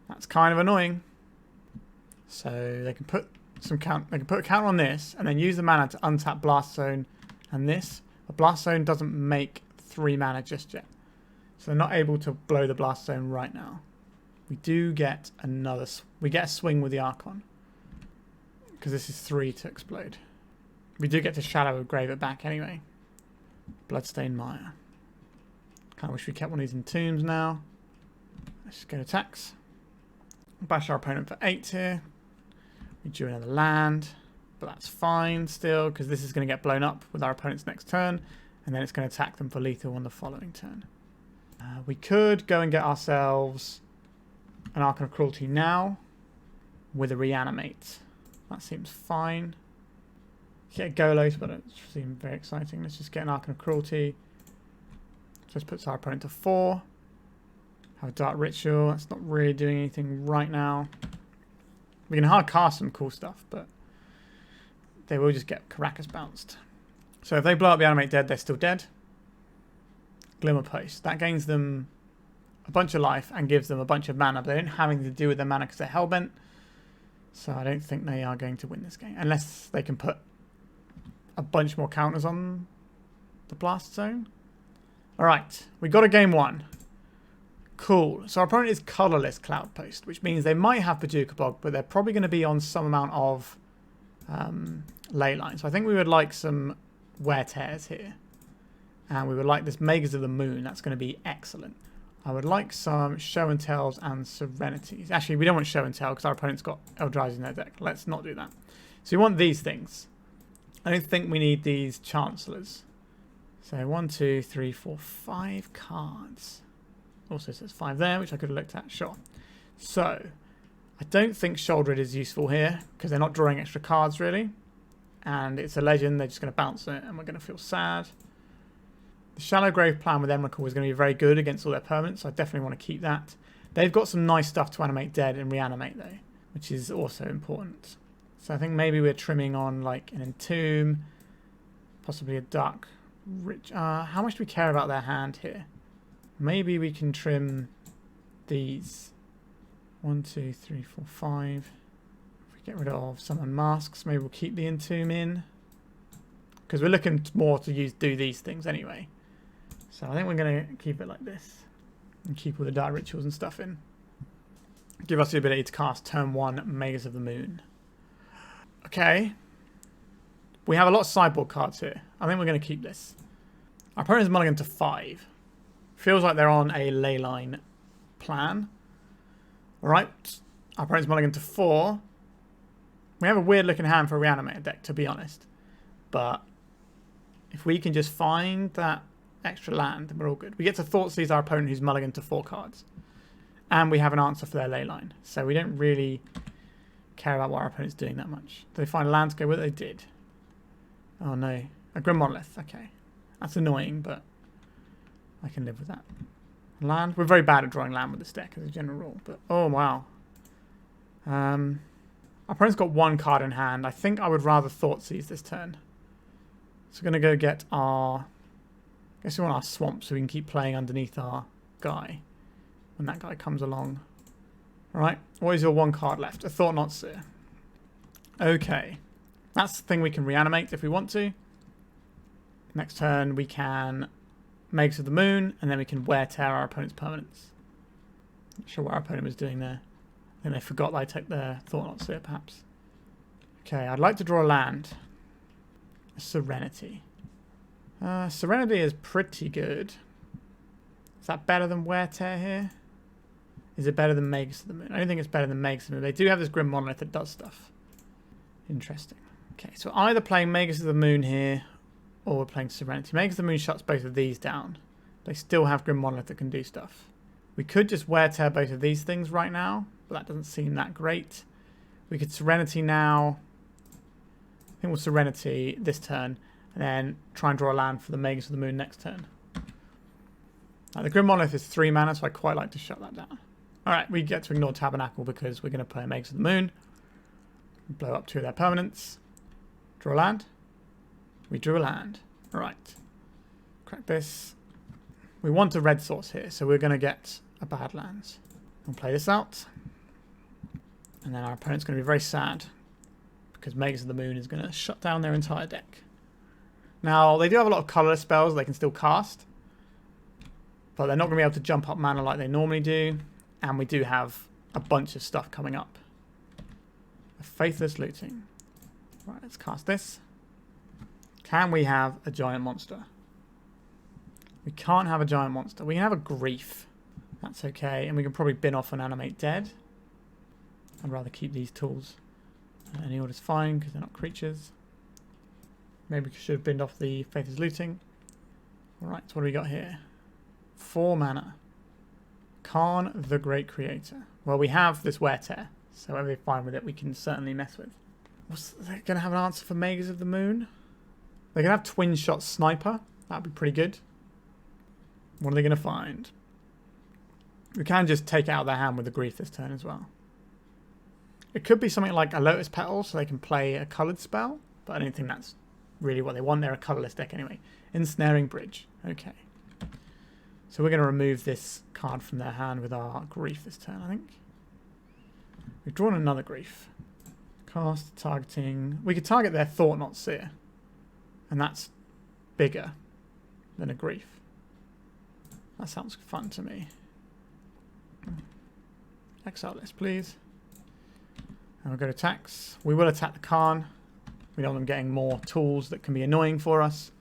That's kind of annoying. So they can put some count. They can put a counter on this, and then use the mana to untap Blast Zone and this. But Blast Zone doesn't make 3 mana just yet, so they're not able to blow the Blast Zone right now. We do get another. We get a swing with the Archon because this is 3 to explode. We do get to Shallow Grave it back anyway. Bloodstained Mire. Kind of wish we kept one of these Entombs now. Let's just go to attacks. Bash our opponent for 8 here. We drew another land, but that's fine still because this is going to get blown up with our opponent's next turn, and then it's going to attack them for lethal on the following turn. We could go and get ourselves an Archon of Cruelty now with a Reanimate. That seems fine. Get a Golos, but it doesn't seem very exciting. Let's just get an Archon of Cruelty. Just puts our opponent to 4. Have a Dark Ritual. That's not really doing anything right now. We can hard cast some cool stuff, but they will just get Caracas bounced. So if they blow up the Animate Dead, they're still dead. Glimmer Post. That gains them a bunch of life and gives them a bunch of mana, but they don't have anything to do with their mana because they're hellbent. So I don't think they are going to win this game. Unless they can put a bunch more counters on the Blast Zone. Alright, we got a game 1. Cool. So our opponent is colourless Cloudpost, which means they might have Paducah Bog, but they're probably going to be on some amount of Leyline. So I think we would like some Wear Tears here. And we would like this Magus of the Moon. That's going to be excellent. I would like some Show and Tells and Serenities. Actually, we don't want Show and Tell because our opponent's got Eldrazi in their deck. Let's not do that. So we want these things. I don't think we need these Chancellors. So 1, 2, 3, 4, 5 cards. Also says 5 there, which I could have looked at. Sure. So I don't think Sheoldred is useful here because they're not drawing extra cards really. And it's a legend. They're just going to bounce it and we're going to feel sad. The Shallow Grave plan with Emrakul is going to be very good against all their permanents, so I definitely want to keep that. They've got some nice stuff to Animate Dead and Reanimate though, which is also important. So I think maybe we're trimming on like an Entomb, possibly a Dark Rich. How much do we care about their hand here? Maybe we can trim these. 1, 2, 3, 4, 5. If we get rid of some Unmasks, maybe we'll keep the Entomb in. Because we're looking more to do these things anyway. So I think we're going to keep it like this. And keep all the Dark Rituals and stuff in. Give us the ability to cast turn 1 Magus of the Moon. Okay. We have a lot of sideboard cards here. I think we're going to keep this. Our opponent's mulligan to 5. Feels like they're on a Leyline plan. Alright. Our opponent's mulligan to 4. We have a weird looking hand for a Reanimator deck, to be honest. But If we can just find that extra land, then we're all good. We get to Thoughtseize our opponent who's mulliganed to 4 cards. And we have an answer for their ley line. So we don't really care about what our opponent's doing that much. Did they find a land to go with it? They did. Oh no. A Grim Monolith. Okay. That's annoying, but I can live with that. Land. We're very bad at drawing land with this deck as a general rule. But oh wow. Our opponent's got 1 card in hand. I think I would rather Thoughtseize this turn. So we're going to go get our... I guess we want our swamp so we can keep playing underneath our guy when that guy comes along. Alright, what is your 1 card left? A Thoughtseize. Okay. That's the thing we can reanimate if we want to. Next turn we can Magus of the Moon, and then we can wear tear our opponent's permanents. Not sure what our opponent was doing there. Then they forgot that I took their Thoughtseize perhaps. Okay, I'd like to draw a land. Serenity. Serenity is pretty good. Is that better than Wear Tear here? Is it better than Magus of the Moon? I don't think it's better than Magus of the Moon. They do have this Grim Monolith that does stuff. Interesting. Okay, so either playing Magus of the Moon here, or we're playing Serenity. Magus of the Moon shuts both of these down. They still have Grim Monolith that can do stuff. We could just Wear Tear both of these things right now, but that doesn't seem that great. We could Serenity now. I think we'll Serenity this turn, and then try and draw a land for the Magus of the Moon next turn. Now, the Grim Monolith is 3 mana, so I quite like to shut that down. Alright, we get to ignore Tabernacle because we're going to play Magus of the Moon. Blow up 2 of their permanents. Draw a land. We drew a land. Alright. Crack this. We want a red source here, so we're going to get a Badlands. We'll play this out. And then our opponent's going to be very sad, because Magus of the Moon is going to shut down their entire deck. Now, they do have a lot of colourless spells they can still cast, but they're not going to be able to jump up mana like they normally do, and we do have a bunch of stuff coming up. A Faithless Looting. Right, let's cast this. Can we have a giant monster? We can't have a giant monster. We can have a Grief. That's okay, and we can probably bin off an Animate Dead. I'd rather keep these tools. Any order's fine because they're not creatures. Maybe we should have binned off the Faithless Looting. Alright, so what do we got here? 4 mana. Khan the Great Creator. Well, we have this Wear Tear, so whatever they're fine with it, we can certainly mess with. They're going to have an answer for Magus of the Moon? They're going to have Twin Shot Sniper. That'd be pretty good. What are they going to find? We can just take out their hand with the Grief this turn as well. It could be something like a Lotus Petal, so they can play a coloured spell, but I don't think that's really what they want. They're a colourless deck anyway. Ensnaring Bridge. Okay. So we're going to remove this card from their hand with our Grief this turn, I think. We've drawn another Grief. Cast, targeting... We could target their Thoughtseize, and that's bigger than a Grief. That sounds fun to me. Exile this, please. And we'll go to attacks. We will attack the Khan. We don't want them getting more tools that can be annoying for us.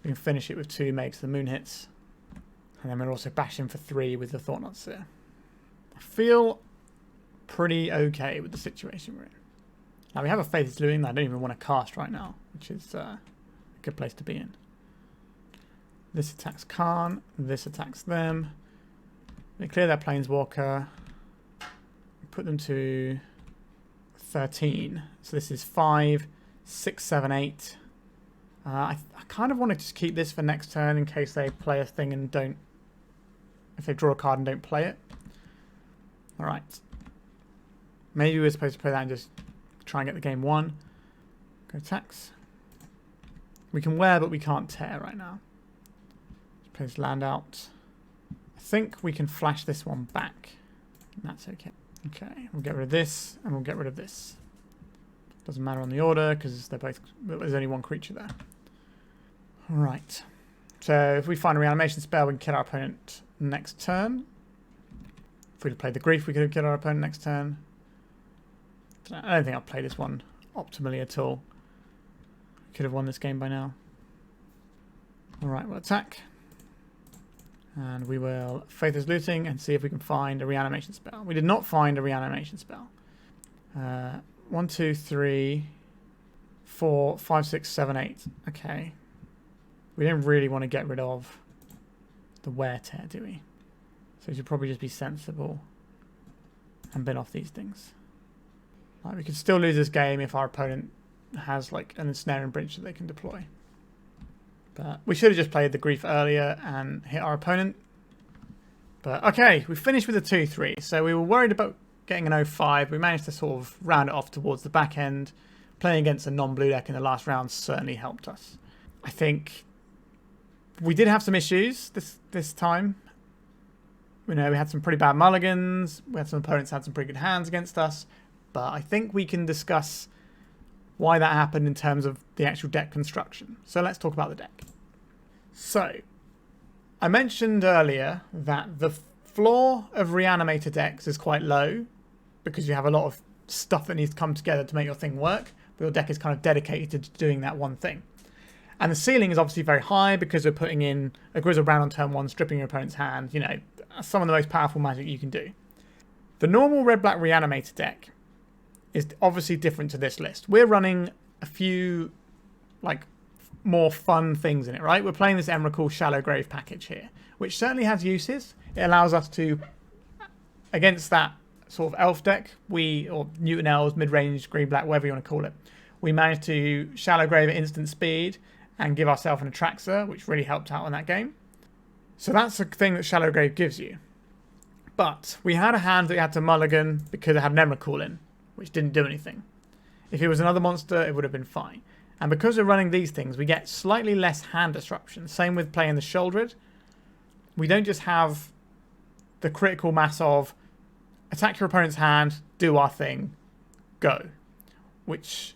We can finish it with 2 Magus of the Moon hits. And then we'll also bash him for 3 with the Thoughtseize. I feel pretty okay with the situation we're in. Now we have a Faithless Looting that I don't even want to cast right now, which is a good place to be in. This attacks Khan. This attacks them. We clear their Planeswalker. Put them to 13. So this is 5, 6, 7, 8. I kind of want to just keep this for next turn in case they play a thing and don't... If they draw a card and don't play it. Alright. Maybe we were supposed to play that and just try and get the game won. Go attacks. We can wear, but we can't tear right now. Let's play this land out. I think we can flash this one back. That's okay. Okay, we'll get rid of this, and we'll get rid of this. Doesn't matter on the order, because they're both... There's only one creature there. Alright. So, if we find a reanimation spell, we can kill our opponent next turn. If we'd played the Grief, we could have killed our opponent next turn. I don't think I'll play this one optimally at all. Could have won this game by now. Alright, we'll attack. And we will Faithless Looting and see if we can find a reanimation spell. We did not find a reanimation spell. 1, 2, 3, 4, 5, 6, 7, 8. Okay. We don't really want to get rid of the wear tear, do we? So we should probably just be sensible and bin off these things. Like, we could still lose this game if our opponent has like an ensnaring bridge that they can deploy. But we should have just played the grief earlier and hit our opponent. But okay, we finished with a 2-3. So we were worried about getting an 0-5. We managed to sort of round it off towards the back end. Playing against a non-blue deck in the last round certainly helped us. I think we did have some issues this time. You know, we had some pretty bad mulligans. We had some opponents that had some pretty good hands against us. But I think we can discuss why that happened in terms of the actual deck construction. So let's talk about the deck. So, I mentioned earlier that the floor of Reanimator decks is quite low because you have a lot of stuff that needs to come together to make your thing work. But your deck is kind of dedicated to doing that one thing. And the ceiling is obviously very high because we're putting in a Griselbrand on turn 1, stripping your opponent's hand. You know, some of the most powerful magic you can do. The normal red-black Reanimator deck is obviously different to this list. We're running a few, like, more fun things in it, right? We're playing this Emrakul Shallow Grave package here, which certainly has uses. It allows us to, against that sort of elf deck, or Newton Elves, mid-range, green-black, whatever you want to call it, we managed to Shallow Grave at instant speed and give ourselves an Atraxa, which really helped out in that game. So that's the thing that Shallow Grave gives you. But we had a hand that we had to mulligan because it had an Emrakul in, which didn't do anything. If it was another monster, it would have been fine. And because we're running these things, we get slightly less hand disruption. Same with playing the Sheoldred. We don't just have the critical mass of attack your opponent's hand, do our thing, go. Which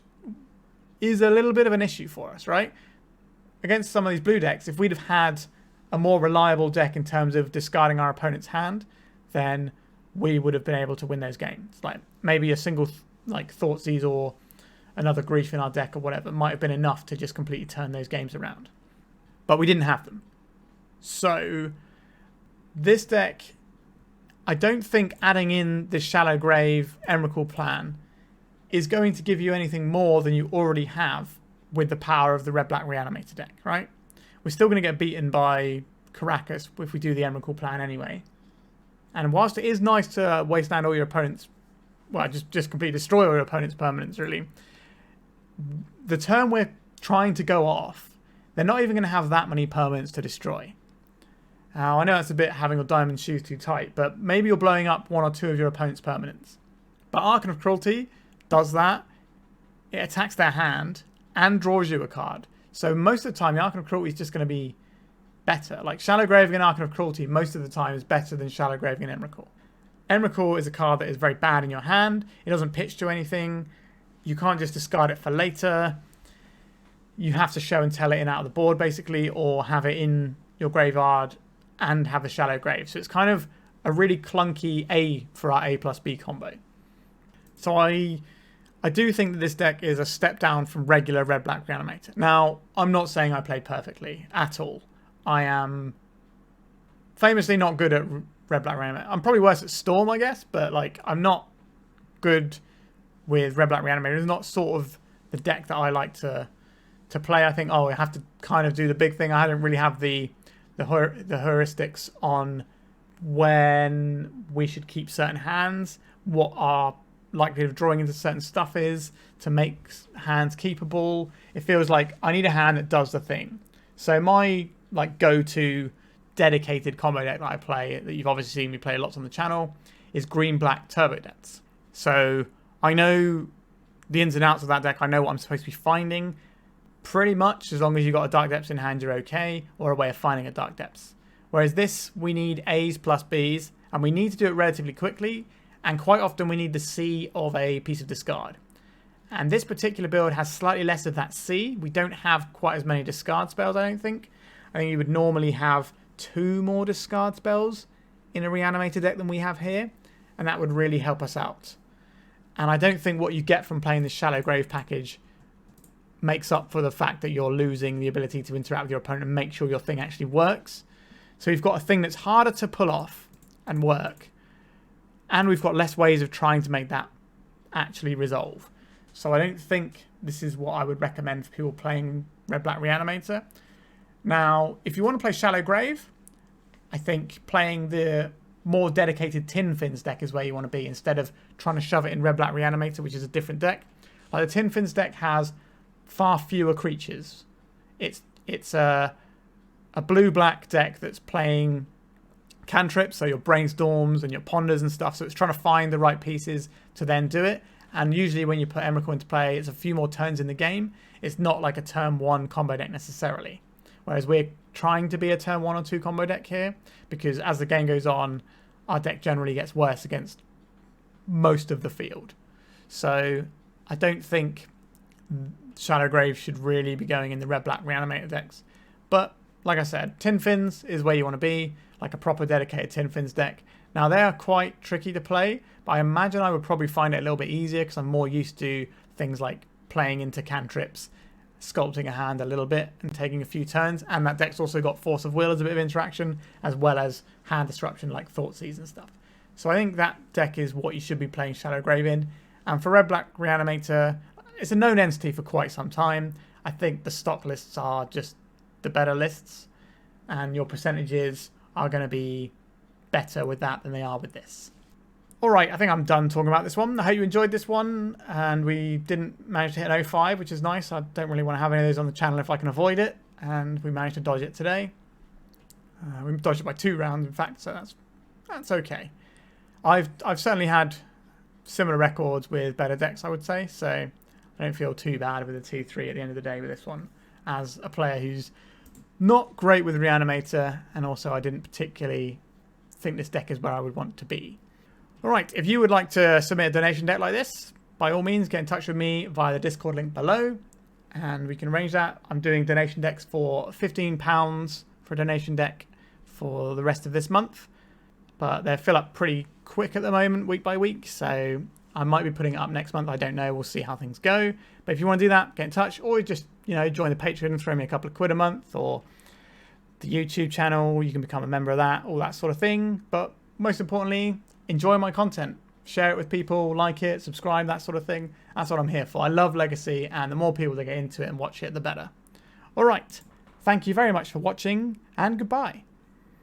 is a little bit of an issue for us, right? Against some of these blue decks, if we'd have had a more reliable deck in terms of discarding our opponent's hand, then we would have been able to win those games. Like maybe a single Thoughtseize or another grief in our deck or whatever might have been enough to just completely turn those games around. But we didn't have them. So this deck, I don't think adding in the Shallow Grave Emrakul plan is going to give you anything more than you already have with the power of the red-black Reanimator deck, right? We're still going to get beaten by Caracas if we do the Emrakul plan anyway. And whilst it is nice to wasteland all your opponents, well, just completely destroy all your opponent's permanents, really, the turn we're trying to go off, they're not even going to have that many permanents to destroy. Now, I know that's a bit having your diamond shoes too tight, but maybe you're blowing up 1 or 2 of your opponent's permanents. But Archon of Cruelty does that. It attacks their hand and draws you a card. So most of the time, the Archon of Cruelty is just going to be better. Like Shallow Grave and Archon of Cruelty, most of the time is better than Shallow Grave and Emrakul. Emrakul is a card that is very bad in your hand. It doesn't pitch to anything. You can't just discard it for later. You have to show and tell it in out of the board, basically, or have it in your graveyard and have a Shallow Grave. So it's kind of a really clunky A for our A plus B combo. So I do think that this deck is a step down from regular red-black Reanimator. Now, I'm not saying I play perfectly at all. I am famously not good at red-black Reanimator. I'm probably worse at Storm, I guess, but like I'm not good with red-black Reanimator. It's not sort of the deck that I like to play. I think, oh, I have to kind of do the big thing. I don't really have the heuristics on when we should keep certain hands, what our likelihood of drawing into certain stuff is to make hands keepable. It feels like I need a hand that does the thing. So my like go-to dedicated combo deck that I play, that you've obviously seen me play lots on the channel, is green-black Turbo Depths. So I know the ins and outs of that deck. I know what I'm supposed to be finding. Pretty much, as long as you've got a Dark Depths in hand, you're okay, or a way of finding a Dark Depths. Whereas this, we need A's plus B's, and we need to do it relatively quickly, and quite often we need the C of a piece of discard. And this particular build has slightly less of that C. We don't have quite as many discard spells, I don't think. I think you would normally have 2 more discard spells in a Reanimator deck than we have here, and that would really help us out. And I don't think what you get from playing the Shallow Grave package makes up for the fact that you're losing the ability to interact with your opponent and make sure your thing actually works. So you've got a thing that's harder to pull off and work, and we've got less ways of trying to make that actually resolve. So I don't think this is what I would recommend for people playing red-black Reanimator. Now, if you want to play Shallow Grave, I think playing the more dedicated Tin Fins deck is where you want to be, instead of trying to shove it in Red Black Reanimator, which is a different deck. Like the Tin Fins deck has far fewer creatures. It's a blue-black deck that's playing cantrips, so your Brainstorms and your Ponders and stuff, so it's trying to find the right pieces to then do it. And usually when you put Emrakul into play, it's a few more turns in the game. It's not like a turn 1 combo deck necessarily. Whereas we're trying to be a turn 1 or 2 combo deck here, because as the game goes on, our deck generally gets worse against most of the field. So I don't think Shallow Grave should really be going in the red-black Reanimator decks. But like I said, Tin Fins is where you want to be, like a proper dedicated Tin Fins deck. Now they are quite tricky to play, but I imagine I would probably find it a little bit easier because I'm more used to things like playing into cantrips, sculpting a hand a little bit and taking a few turns, and that deck's also got Force of Will as a bit of interaction, as well as hand disruption like Thoughtseize and stuff. So I think that deck is what you should be playing Shallow Grave in. And for Red Black Reanimator, it's a known entity for quite some time. I think the stock lists are just the better lists, and your percentages are going to be better with that than they are with this. Alright, I think I'm done talking about this one. I hope you enjoyed this one, and we didn't manage to hit an 05, which is nice. I don't really want to have any of those on the channel if I can avoid it, and we managed to dodge it today. We dodged it by 2 rounds, in fact, so that's okay. I've certainly had similar records with better decks, I would say, so I don't feel too bad with a 2-3 at the end of the day with this one, as a player who's not great with Reanimator, and also I didn't particularly think this deck is where I would want to be. Alright, if you would like to submit a donation deck like this, by all means get in touch with me via the Discord link below, and we can arrange that. I'm doing donation decks for £15 for a donation deck for the rest of this month, but they fill up pretty quick at the moment, week by week, so I might be putting it up next month. I don't know, we'll see how things go. But if you want to do that, get in touch, or just, you know, join the Patreon and throw me a couple of quid a month, or the YouTube channel, you can become a member of that, all that sort of thing. But most importantly, enjoy my content. Share it with people, like it, subscribe, that sort of thing. That's what I'm here for. I love Legacy, and the more people that get into it and watch it, the better. Alright, thank you very much for watching, and goodbye.